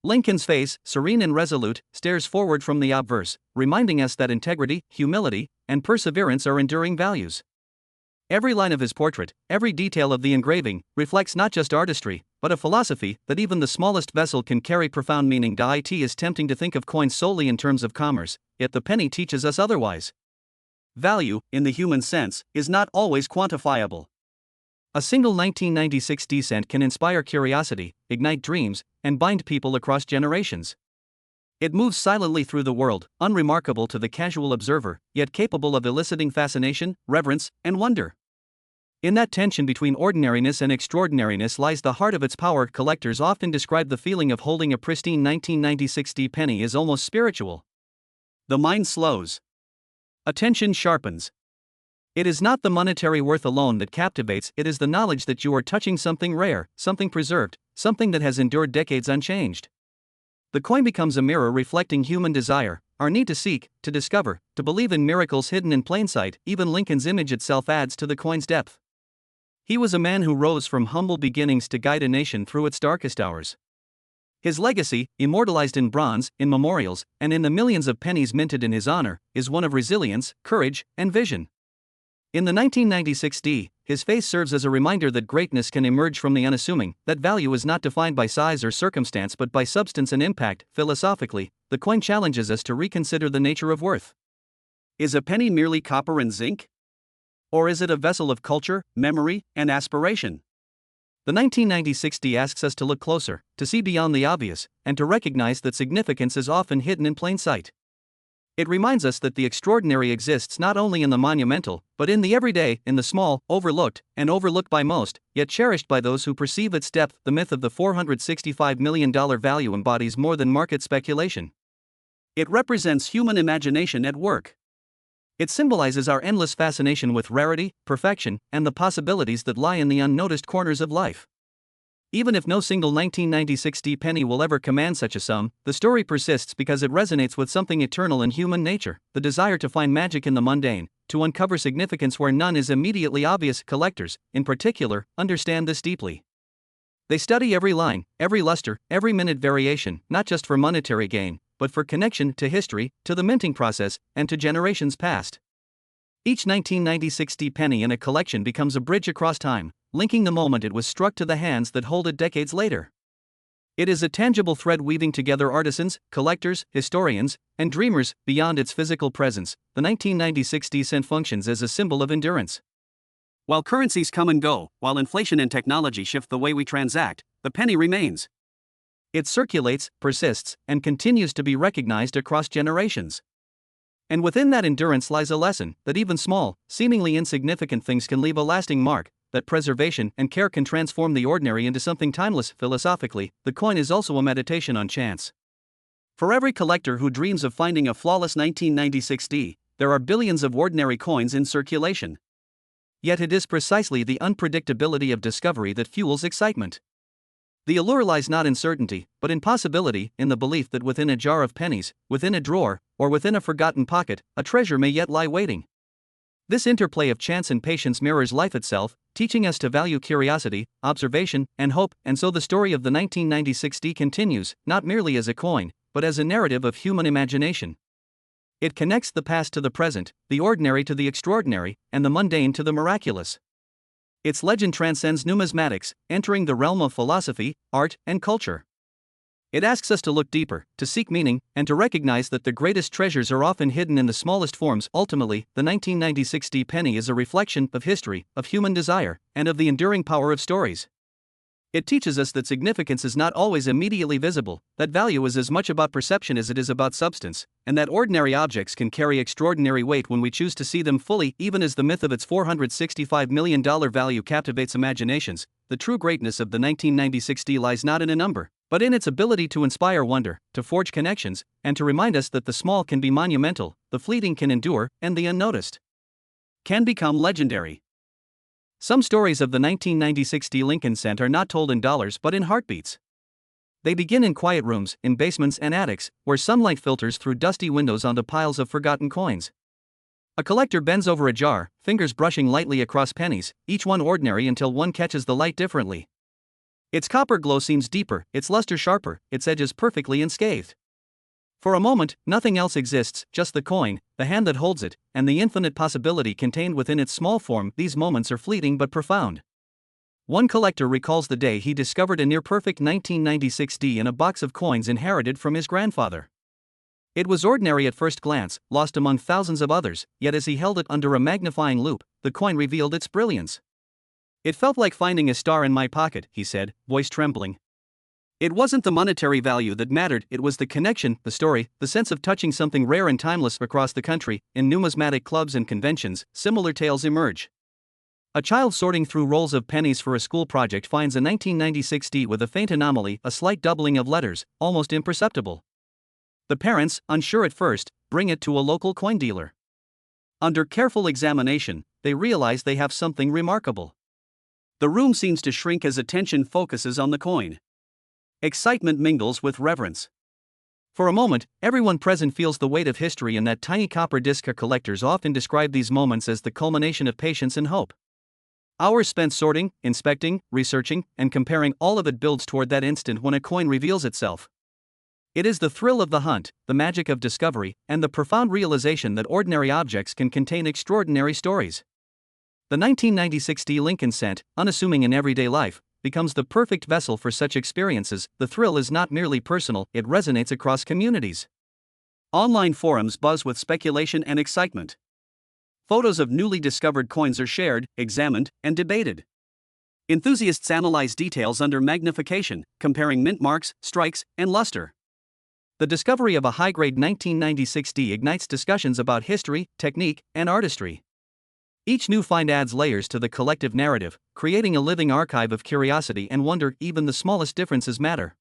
Lincoln's face, serene and resolute, stares forward from the obverse, reminding us that integrity, humility, and perseverance are enduring values. Every line of his portrait, every detail of the engraving, reflects not just artistry, but a philosophy that even the smallest vessel can carry profound meaning. It is tempting to think of coins solely in terms of commerce, yet the penny teaches us otherwise. Value, in the human sense, is not always quantifiable. A single 1996 D cent can inspire curiosity, ignite dreams, and bind people across generations. It moves silently through the world, unremarkable to the casual observer, yet capable of eliciting fascination, reverence, and wonder. In that tension between ordinariness and extraordinariness lies the heart of its power. Collectors often describe the feeling of holding a pristine 1996 D penny as almost spiritual. The mind slows. Attention sharpens. It is not the monetary worth alone that captivates, it is the knowledge that you are touching something rare, something preserved, something that has endured decades unchanged. The coin becomes a mirror reflecting human desire, our need to seek, to discover, to believe in miracles hidden in plain sight. Even Lincoln's image itself adds to the coin's depth. He was a man who rose from humble beginnings to guide a nation through its darkest hours. His legacy, immortalized in bronze, in memorials, and in the millions of pennies minted in his honor, is one of resilience, courage, and vision. In the 1996 D, his face serves as a reminder that greatness can emerge from the unassuming, that value is not defined by size or circumstance but by substance and impact. Philosophically, the coin challenges us to reconsider the nature of worth. Is a penny merely copper and zinc? Or is it a vessel of culture, memory, and aspiration? The 1996 D asks us to look closer, to see beyond the obvious, and to recognize that significance is often hidden in plain sight. It reminds us that the extraordinary exists not only in the monumental, but in the everyday, in the small, overlooked, and overlooked by most, yet cherished by those who perceive its depth. The myth of the $465 million value embodies more than market speculation. It represents human imagination at work. It symbolizes our endless fascination with rarity, perfection, and the possibilities that lie in the unnoticed corners of life. Even if no single 1996 D penny will ever command such a sum, the story persists because it resonates with something eternal in human nature, the desire to find magic in the mundane, to uncover significance where none is immediately obvious. Collectors, in particular, understand this deeply. They study every line, every luster, every minute variation, not just for monetary gain, but for connection to history, to the minting process, and to generations past. Each 1996 D penny in a collection becomes a bridge across time, linking the moment it was struck to the hands that hold it decades later. It is a tangible thread weaving together artisans, collectors, historians, and dreamers. Beyond its physical presence, the 1996 D cent functions as a symbol of endurance. While currencies come and go, while inflation and technology shift the way we transact, the penny remains. It circulates, persists, and continues to be recognized across generations. And within that endurance lies a lesson that even small, seemingly insignificant things can leave a lasting mark, that preservation and care can transform the ordinary into something timeless. Philosophically, the coin is also a meditation on chance. For every collector who dreams of finding a flawless 1996 D, there are billions of ordinary coins in circulation. Yet it is precisely the unpredictability of discovery that fuels excitement. The allure lies not in certainty, but in possibility, in the belief that within a jar of pennies, within a drawer, or within a forgotten pocket, a treasure may yet lie waiting. This interplay of chance and patience mirrors life itself, teaching us to value curiosity, observation, and hope. And so the story of the 1996 D continues, not merely as a coin, but as a narrative of human imagination. It connects the past to the present, the ordinary to the extraordinary, and the mundane to the miraculous. Its legend transcends numismatics, entering the realm of philosophy, art, and culture. It asks us to look deeper, to seek meaning, and to recognize that the greatest treasures are often hidden in the smallest forms. Ultimately, the 1996 D penny is a reflection of history, of human desire, and of the enduring power of stories. It teaches us that significance is not always immediately visible, that value is as much about perception as it is about substance, and that ordinary objects can carry extraordinary weight when we choose to see them fully. Even as the myth of its $465 million value captivates imaginations, the true greatness of the 1996 D lies not in a number, but in its ability to inspire wonder, to forge connections, and to remind us that the small can be monumental, the fleeting can endure, and the unnoticed can become legendary. Some stories of the 1996 D Lincoln cent are not told in dollars but in heartbeats. They begin in quiet rooms, in basements and attics, where sunlight filters through dusty windows onto piles of forgotten coins. A collector bends over a jar, fingers brushing lightly across pennies, each one ordinary until one catches the light differently. Its copper glow seems deeper, its luster sharper, its edges perfectly unscathed. For a moment, nothing else exists, just the coin, the hand that holds it, and the infinite possibility contained within its small form. These moments are fleeting but profound. One collector recalls the day he discovered a near-perfect 1996 D in a box of coins inherited from his grandfather. It was ordinary at first glance, lost among thousands of others, yet as he held it under a magnifying loupe, the coin revealed its brilliance. "It felt like finding a star in my pocket," he said, voice trembling. It wasn't the monetary value that mattered, it was the connection, the story, the sense of touching something rare and timeless. Across the country, in numismatic clubs and conventions, similar tales emerge. A child sorting through rolls of pennies for a school project finds a 1996 D with a faint anomaly, a slight doubling of letters, almost imperceptible. The parents, unsure at first, bring it to a local coin dealer. Under careful examination, they realize they have something remarkable. The room seems to shrink as attention focuses on the coin. Excitement mingles with reverence. For a moment, everyone present feels the weight of history in that tiny copper disc. Collectors often describe these moments as the culmination of patience and hope. Hours spent sorting, inspecting, researching, and comparing, all of it builds toward that instant when a coin reveals itself. It is the thrill of the hunt, the magic of discovery, and the profound realization that ordinary objects can contain extraordinary stories. The 1996 D Lincoln Cent, unassuming in everyday life, becomes the perfect vessel for such experiences. The thrill is not merely personal, it resonates across communities. Online forums buzz with speculation and excitement. Photos of newly discovered coins are shared, examined, and debated. Enthusiasts analyze details under magnification, comparing mint marks, strikes, and luster. The discovery of a high-grade 1996 D ignites discussions about history, technique, and artistry. Each new find adds layers to the collective narrative, creating a living archive of curiosity and wonder. Even the smallest differences matter.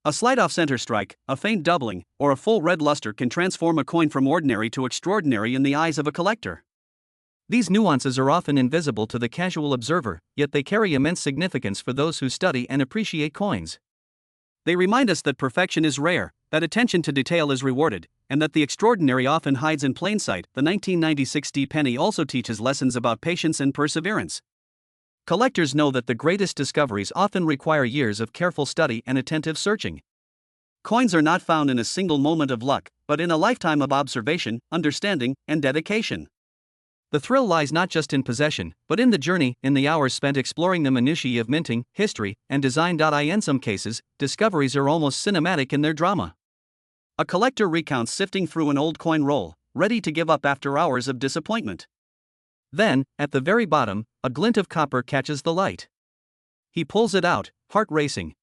A slight off-center strike, a faint doubling, or a full red luster can transform a coin from ordinary to extraordinary in the eyes of a collector. These nuances are often invisible to the casual observer, yet they carry immense significance for those who study and appreciate coins. They remind us that perfection is rare, that attention to detail is rewarded, and that the extraordinary often hides in plain sight. The 1996 D penny also teaches lessons about patience and perseverance. Collectors know that the greatest discoveries often require years of careful study and attentive searching. Coins are not found in a single moment of luck, but in a lifetime of observation, understanding, and dedication. The thrill lies not just in possession, but in the journey, in the hours spent exploring the minutiae of minting, history, and design. In some cases, discoveries are almost cinematic in their drama. A collector recounts sifting through an old coin roll, ready to give up after hours of disappointment. Then, at the very bottom, a glint of copper catches the light. He pulls it out, heart racing.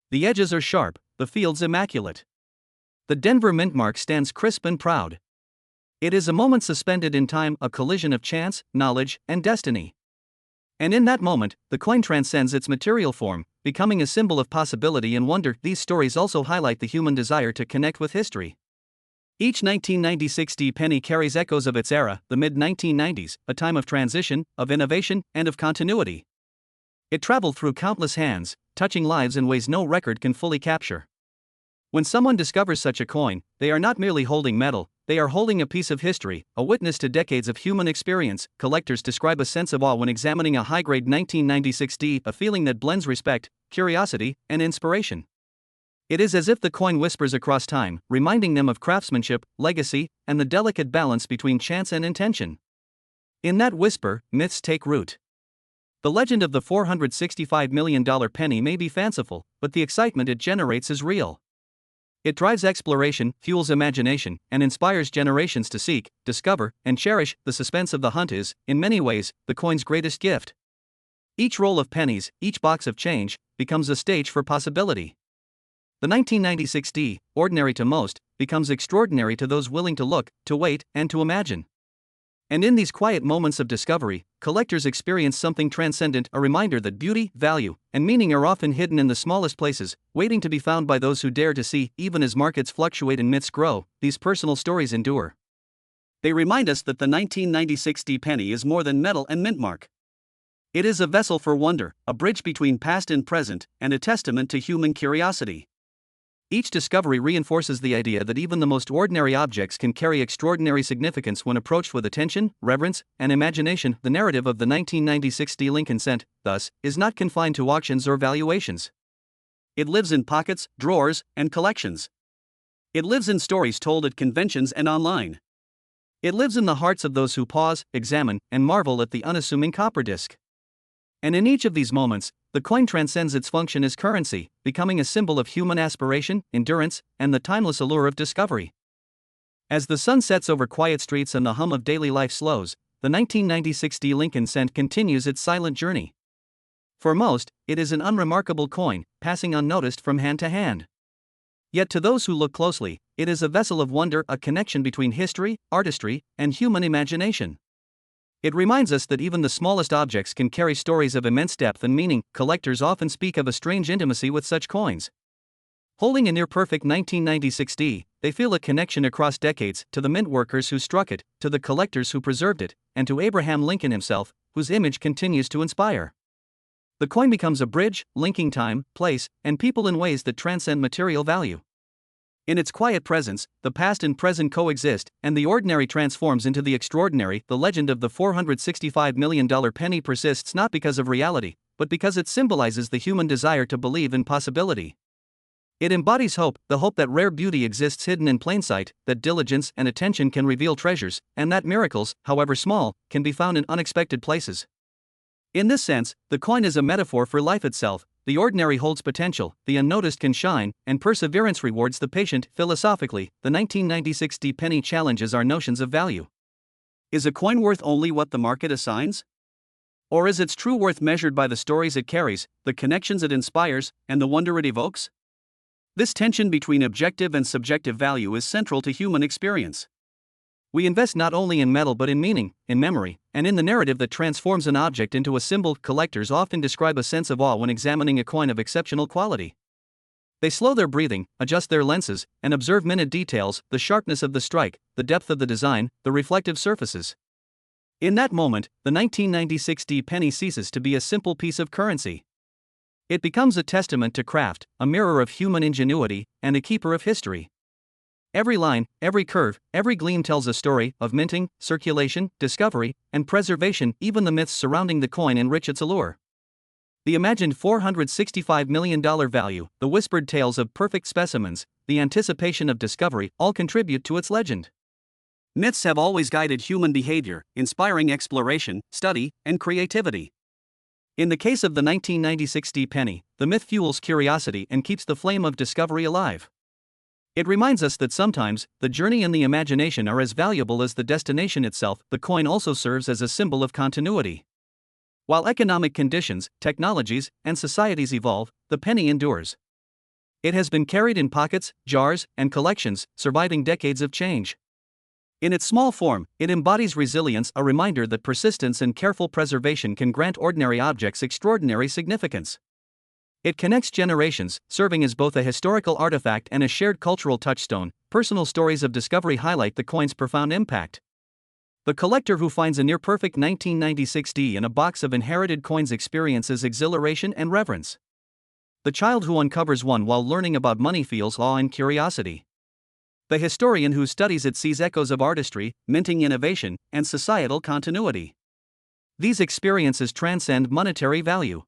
The edges are sharp, the field's immaculate. The Denver mint mark stands crisp and proud. It is a moment suspended in time, a collision of chance, knowledge, and destiny. And in that moment, the coin transcends its material form, becoming a symbol of possibility and wonder. These stories also highlight the human desire to connect with history. Each 1996 D penny carries echoes of its era, the mid-1990s, a time of transition, of innovation, and of continuity. It traveled through countless hands, touching lives in ways no record can fully capture. When someone discovers such a coin, they are not merely holding metal, they are holding a piece of history, a witness to decades of human experience. Collectors describe a sense of awe when examining a high-grade 1996 D, a feeling that blends respect, curiosity, and inspiration. It is as if the coin whispers across time, reminding them of craftsmanship, legacy, and the delicate balance between chance and intention. In that whisper, myths take root. The legend of the $465 million penny may be fanciful, but the excitement it generates is real. It drives exploration, fuels imagination, and inspires generations to seek, discover, and cherish. The suspense of the hunt is, in many ways, the coin's greatest gift. Each roll of pennies, each box of change, becomes a stage for possibility. The 1996 D, ordinary to most, becomes extraordinary to those willing to look, to wait, and to imagine. And in these quiet moments of discovery, collectors experience something transcendent, a reminder that beauty, value, and meaning are often hidden in the smallest places, waiting to be found by those who dare to see. Even as markets fluctuate and myths grow, these personal stories endure. They remind us that the 1996 D penny is more than metal and mint mark. It is a vessel for wonder, a bridge between past and present, and a testament to human curiosity. Each discovery reinforces the idea that even the most ordinary objects can carry extraordinary significance when approached with attention, reverence, and imagination. The narrative of the 1996 D Lincoln Cent, thus, is not confined to auctions or valuations. It lives in pockets, drawers, and collections. It lives in stories told at conventions and online. It lives in the hearts of those who pause, examine, and marvel at the unassuming copper disc. And in each of these moments, the coin transcends its function as currency, becoming a symbol of human aspiration, endurance, and the timeless allure of discovery. As the sun sets over quiet streets and the hum of daily life slows, the 1996 D Lincoln Cent continues its silent journey. For most, it is an unremarkable coin, passing unnoticed from hand to hand. Yet to those who look closely, it is a vessel of wonder, a connection between history, artistry, and human imagination. It reminds us that even the smallest objects can carry stories of immense depth and meaning. Collectors often speak of a strange intimacy with such coins. Holding a near-perfect 1996 D, they feel a connection across decades, to the mint workers who struck it, to the collectors who preserved it, and to Abraham Lincoln himself, whose image continues to inspire. The coin becomes a bridge, linking time, place, and people in ways that transcend material value. In its quiet presence, the past and present coexist, and the ordinary transforms into the extraordinary. The legend of the $465 million penny persists not because of reality, but because it symbolizes the human desire to believe in possibility. It embodies hope, the hope that rare beauty exists hidden in plain sight, that diligence and attention can reveal treasures, and that miracles, however small, can be found in unexpected places. In this sense, the coin is a metaphor for life itself. The ordinary holds potential, the unnoticed can shine, and perseverance rewards the patient. Philosophically, the 1996 penny challenges our notions of value. Is a coin worth only what the market assigns? Or is its true worth measured by the stories it carries, the connections it inspires, and the wonder it evokes? This tension between objective and subjective value is central to human experience. We invest not only in metal but in meaning, in memory, and in the narrative that transforms an object into a symbol. Collectors often describe a sense of awe when examining a coin of exceptional quality. They slow their breathing, adjust their lenses, and observe minute details, the sharpness of the strike, the depth of the design, the reflective surfaces. In that moment, the 1996 penny ceases to be a simple piece of currency. It becomes a testament to craft, a mirror of human ingenuity, and a keeper of history. Every line, every curve, every gleam tells a story of minting, circulation, discovery, and preservation. Even the myths surrounding the coin enrich its allure. The imagined $465 million value, the whispered tales of perfect specimens, the anticipation of discovery, all contribute to its legend. Myths have always guided human behavior, inspiring exploration, study, and creativity. In the case of the 1996 penny, the myth fuels curiosity and keeps the flame of discovery alive. It reminds us that sometimes, the journey and the imagination are as valuable as the destination itself. The coin also serves as a symbol of continuity. While economic conditions, technologies, and societies evolve, the penny endures. It has been carried in pockets, jars, and collections, surviving decades of change. In its small form, it embodies resilience, a reminder that persistence and careful preservation can grant ordinary objects extraordinary significance. It connects generations, serving as both a historical artifact and a shared cultural touchstone. Personal stories of discovery highlight the coin's profound impact. The collector who finds a near-perfect 1996 in a box of inherited coins experiences exhilaration and reverence. The child who uncovers one while learning about money feels awe and curiosity. The historian who studies it sees echoes of artistry, minting innovation, and societal continuity. These experiences transcend monetary value.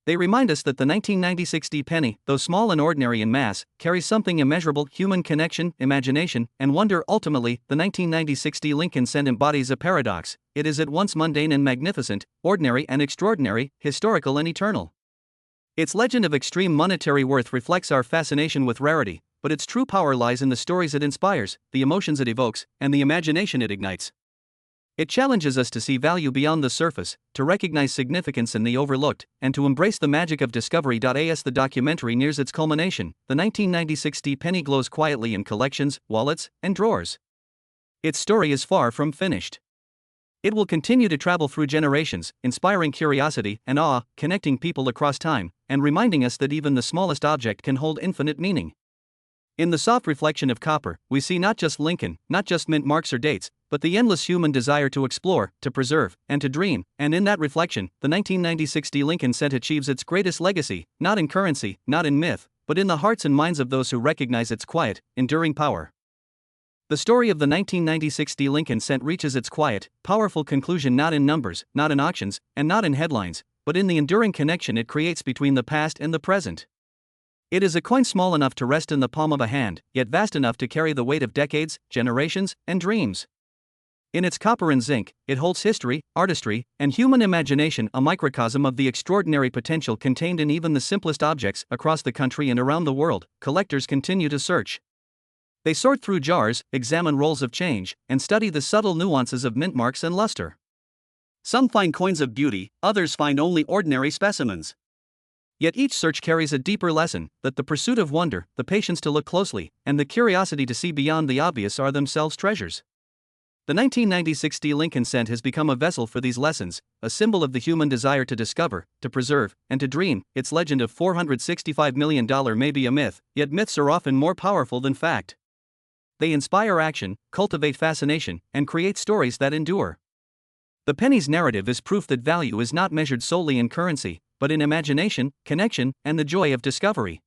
They remind us that the 1996 penny, though small and ordinary in mass, carries something immeasurable: human connection, imagination, and wonder. Ultimately, the 1996 Lincoln cent embodies a paradox. It is at once mundane and magnificent, ordinary and extraordinary, historical and eternal. Its legend of extreme monetary worth reflects our fascination with rarity, but its true power lies in the stories it inspires, the emotions it evokes, and the imagination it ignites. It challenges us to see value beyond the surface, to recognize significance in the overlooked, and to embrace the magic of discovery. As the documentary nears its culmination, the 1996 penny glows quietly in collections, wallets, and drawers. Its story is far from finished. It will continue to travel through generations, inspiring curiosity and awe, connecting people across time, and reminding us that even the smallest object can hold infinite meaning. In the soft reflection of copper, we see not just Lincoln, not just mint marks or dates, but the endless human desire to explore, to preserve, and to dream. And in that reflection, the 1996 Lincoln cent achieves its greatest legacy, not in currency, not in myth, but in the hearts and minds of those who recognize its quiet, enduring power. The story of the 1996 Lincoln cent reaches its quiet, powerful conclusion not in numbers, not in auctions, and not in headlines, but in the enduring connection it creates between the past and the present. It is a coin small enough to rest in the palm of a hand, yet vast enough to carry the weight of decades, generations, and dreams. In its copper and zinc, it holds history, artistry, and human imagination, a microcosm of the extraordinary potential contained in even the simplest objects. Across the country and around the world, collectors continue to search. They sort through jars, examine rolls of change, and study the subtle nuances of mint marks and luster. Some find coins of beauty, others find only ordinary specimens. Yet each search carries a deeper lesson, that the pursuit of wonder, the patience to look closely, and the curiosity to see beyond the obvious are themselves treasures. The 1996 Lincoln cent has become a vessel for these lessons, a symbol of the human desire to discover, to preserve, and to dream. Its legend of $465 million may be a myth, yet myths are often more powerful than fact. They inspire action, cultivate fascination, and create stories that endure. The penny's narrative is proof that value is not measured solely in currency, but in imagination, connection, and the joy of discovery.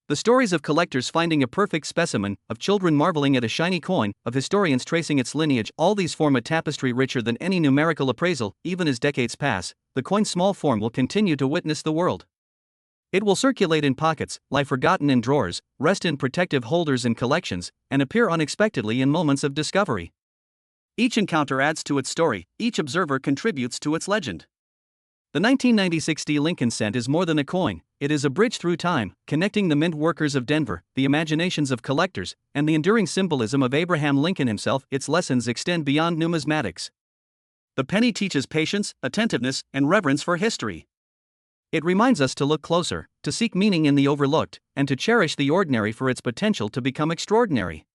The stories of collectors finding a perfect specimen, of children marveling at a shiny coin, of historians tracing its lineage, all these form a tapestry richer than any numerical appraisal. Even as decades pass, the coin's small form will continue to witness the world. It will circulate in pockets, lie forgotten in drawers, rest in protective holders in collections, and appear unexpectedly in moments of discovery. Each encounter adds to its story, each observer contributes to its legend. The 1996 D. Lincoln cent is more than a coin, it is a bridge through time, connecting the mint workers of Denver, the imaginations of collectors, and the enduring symbolism of Abraham Lincoln himself. Its lessons extend beyond numismatics. The penny teaches patience, attentiveness, and reverence for history. It reminds us to look closer, to seek meaning in the overlooked, and to cherish the ordinary for its potential to become extraordinary.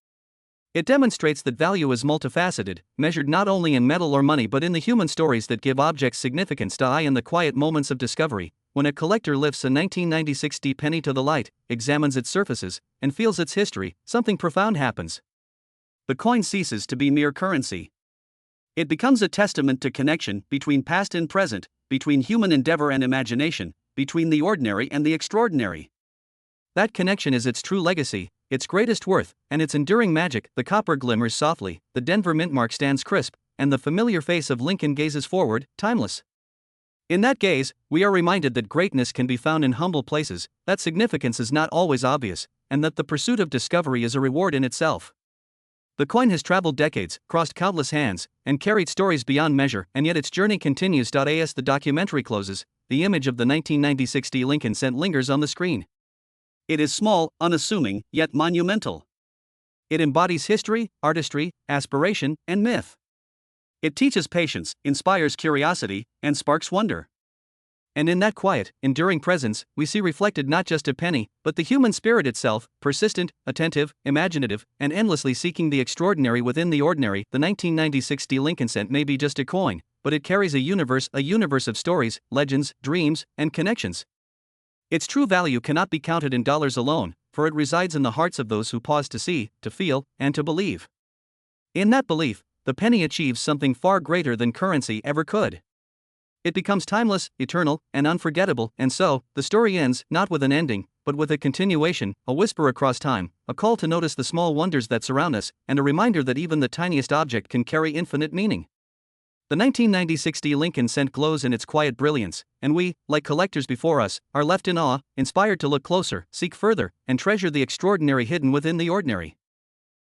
It demonstrates that value is multifaceted, measured not only in metal or money but in the human stories that give objects significance to eye and the quiet moments of discovery. When a collector lifts a 1996 D penny to the light, examines its surfaces, and feels its history, something profound happens. The coin ceases to be mere currency. It becomes a testament to connection between past and present, between human endeavor and imagination, between the ordinary and the extraordinary. That connection is its true legacy, its greatest worth, and its enduring magic. The copper glimmers softly, the Denver mint mark stands crisp, and the familiar face of Lincoln gazes forward, timeless. In that gaze, we are reminded that greatness can be found in humble places, that significance is not always obvious, and that the pursuit of discovery is a reward in itself. The coin has traveled decades, crossed countless hands, and carried stories beyond measure, and yet its journey continues. As the documentary closes, the image of the 1996 D. Lincoln cent lingers on the screen. It is small, unassuming, yet monumental. It embodies history, artistry, aspiration, and myth. It teaches patience, inspires curiosity, and sparks wonder. And in that quiet, enduring presence, we see reflected not just a penny, but the human spirit itself, persistent, attentive, imaginative, and endlessly seeking the extraordinary within the ordinary. The 1996 D. Lincoln cent may be just a coin, but it carries a universe of stories, legends, dreams, and connections. Its true value cannot be counted in dollars alone, for it resides in the hearts of those who pause to see, to feel, and to believe. In that belief, the penny achieves something far greater than currency ever could. It becomes timeless, eternal, and unforgettable, and so, the story ends, not with an ending, but with a continuation, a whisper across time, a call to notice the small wonders that surround us, and a reminder that even the tiniest object can carry infinite meaning. The 1996 D. Lincoln cent glows in its quiet brilliance, and we, like collectors before us, are left in awe, inspired to look closer, seek further, and treasure the extraordinary hidden within the ordinary.